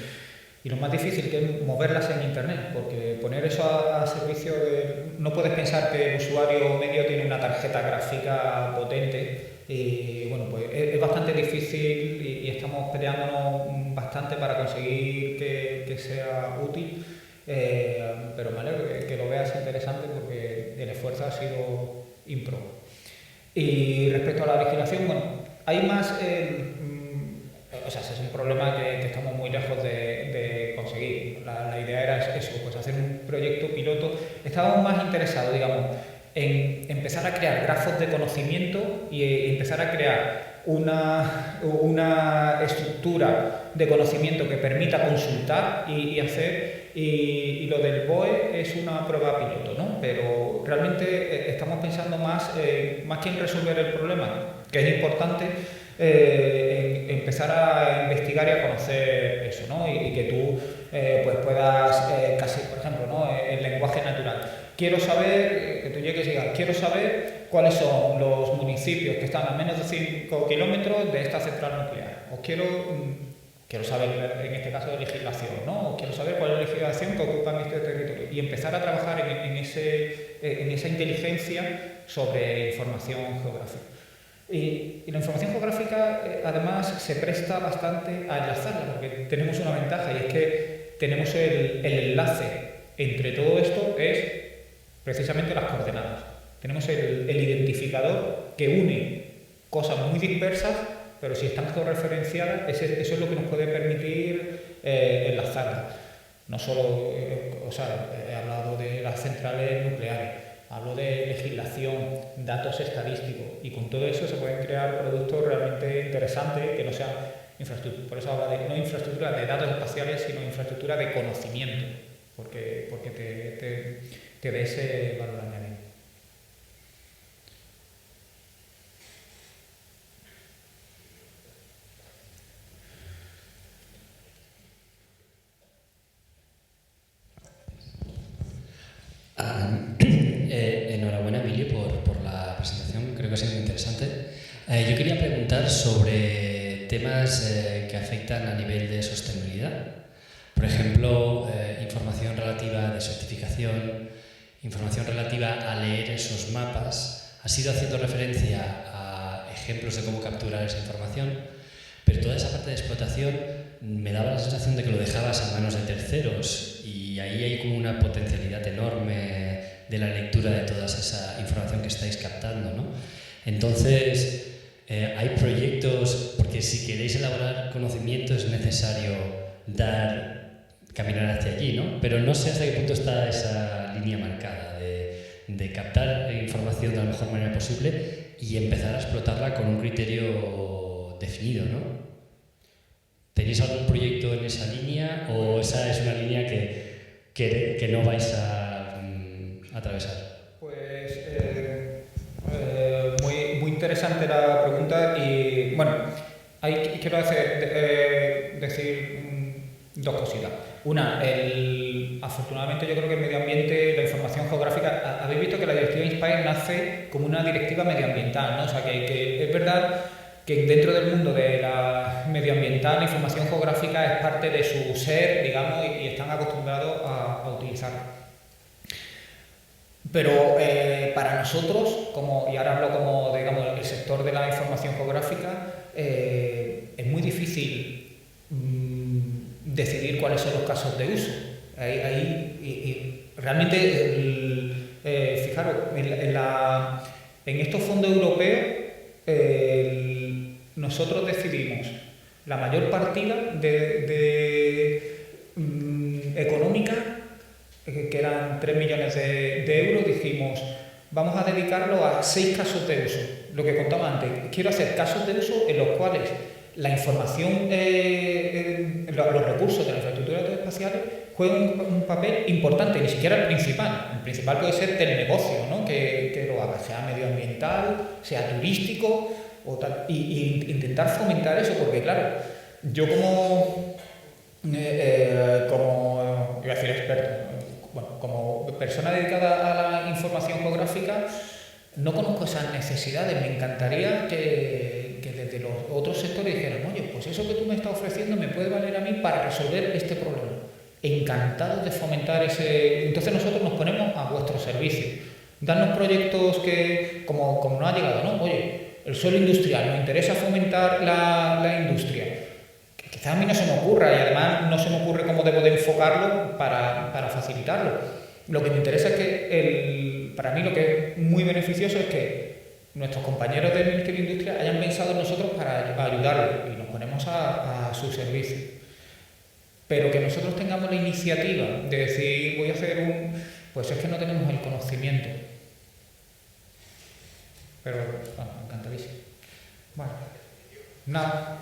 Y lo más difícil que es moverlas en Internet, porque poner eso a servicio de... No puedes pensar que el usuario medio tiene una tarjeta gráfica potente, y bueno, pues es bastante difícil, y estamos peleándonos bastante para conseguir que sea útil, pero me alegro que lo veas interesante, porque el esfuerzo ha sido ímprobo. Y respecto a la legislación, bueno, hay más... o sea, es un problema que estamos muy lejos de conseguir. La idea era eso, pues hacer un proyecto piloto. Estábamos más interesados, digamos, en empezar a crear grafos de conocimiento y empezar a crear una estructura de conocimiento que permita consultar y hacer, y lo del BOE es una prueba piloto, ¿no? Pero realmente estamos pensando más que en resolver el problema, que es importante, empezar a investigar y a conocer eso, ¿no? Y que tú pues puedas, casi, por ejemplo, ¿no?, el lenguaje natural. quiero saber, que tú llegues y digas, quiero saber cuáles son los municipios que están a menos de 5 kilómetros de esta central nuclear. O quiero saber, en este caso, de legislación, ¿no? O quiero saber cuál es la legislación que ocupa en este territorio. Y empezar a trabajar en esa inteligencia sobre información geográfica. Y la información geográfica, además, se presta bastante a enlazarla, porque tenemos una ventaja, y es que tenemos el enlace entre todo esto, es precisamente las coordenadas. Tenemos el identificador que une cosas muy dispersas, pero si están georreferenciadas, eso es lo que nos puede permitir enlazarlas. No solo, he hablado de las centrales nucleares, hablo de legislación, datos estadísticos, y con todo eso se pueden crear productos realmente interesantes que no sean infraestructura. Por eso hablo de no infraestructura de datos espaciales, sino infraestructura de conocimiento, porque te da ese valor añadido. Enhorabuena, Emilio, por la presentación, creo que ha sido muy interesante. Yo quería preguntar sobre temas que afectan a nivel de sostenibilidad. Por ejemplo, información relativa de certificación, información relativa a leer esos mapas. Has ido haciendo referencia a ejemplos de cómo capturar esa información, pero toda esa parte de explotación me daba la sensación de que lo dejabas a manos de terceros, y ahí hay como una potencialidad enorme de la lectura de toda esa información que estáis captando, ¿no? Entonces, hay proyectos, porque si queréis elaborar conocimiento es necesario caminar hacia allí, ¿no? Pero no sé hasta qué punto está esa línea marcada de captar información de la mejor manera posible y empezar a explotarla con un criterio definido, ¿no? ¿Tenéis algún proyecto en esa línea o esa es una línea que no vais a atravesar? Pues muy interesante la pregunta, y bueno, quiero decir dos cositas. Una, afortunadamente yo creo que el medio ambiente, la información geográfica, habéis visto que la directiva INSPIRE nace como una directiva medioambiental, ¿no? O sea, que es verdad que dentro del mundo de la medioambiental la información geográfica es parte de su ser, digamos, y están acostumbrados a utilizarla. Pero para nosotros, y ahora hablo como, digamos, el sector de la información geográfica, es muy difícil decidir cuáles son los casos de uso. Realmente, fijaros, en estos fondos europeos, nosotros decidimos la mayor partida económica, que eran 3 millones de euros, dijimos, vamos a dedicarlo a 6 casos de uso. Lo que contaba antes, quiero hacer casos de uso en los cuales la información, los recursos de la infraestructura espaciales juegan un papel importante, ni siquiera el principal. El principal puede ser telenegocio, ¿no? que lo haga, sea medioambiental, sea turístico, o tal, y intentar fomentar eso, porque claro, yo como iba a decir experto, bueno, como persona dedicada a la información geográfica, no conozco esas necesidades. Me encantaría que desde los otros sectores dijeran, oye, pues eso que tú me estás ofreciendo me puede valer a mí para resolver este problema. Encantados de fomentar ese. Entonces nosotros nos ponemos a vuestro servicio. Darnos proyectos que, como nos ha llegado, ¿no? Oye, el suelo industrial, nos interesa fomentar la industria. Que quizás a mí no se me ocurra, y además no se me ocurre cómo debo de enfocarlo para facilitarlo. Lo que me interesa es que, para mí lo que es muy beneficioso es que nuestros compañeros del Ministerio de Industria hayan pensado en nosotros para ayudarlos, y nos ponemos a su servicio. Pero que nosotros tengamos la iniciativa de decir, voy a hacer pues es que no tenemos el conocimiento. Pero, encantadísimo. Bueno, nada.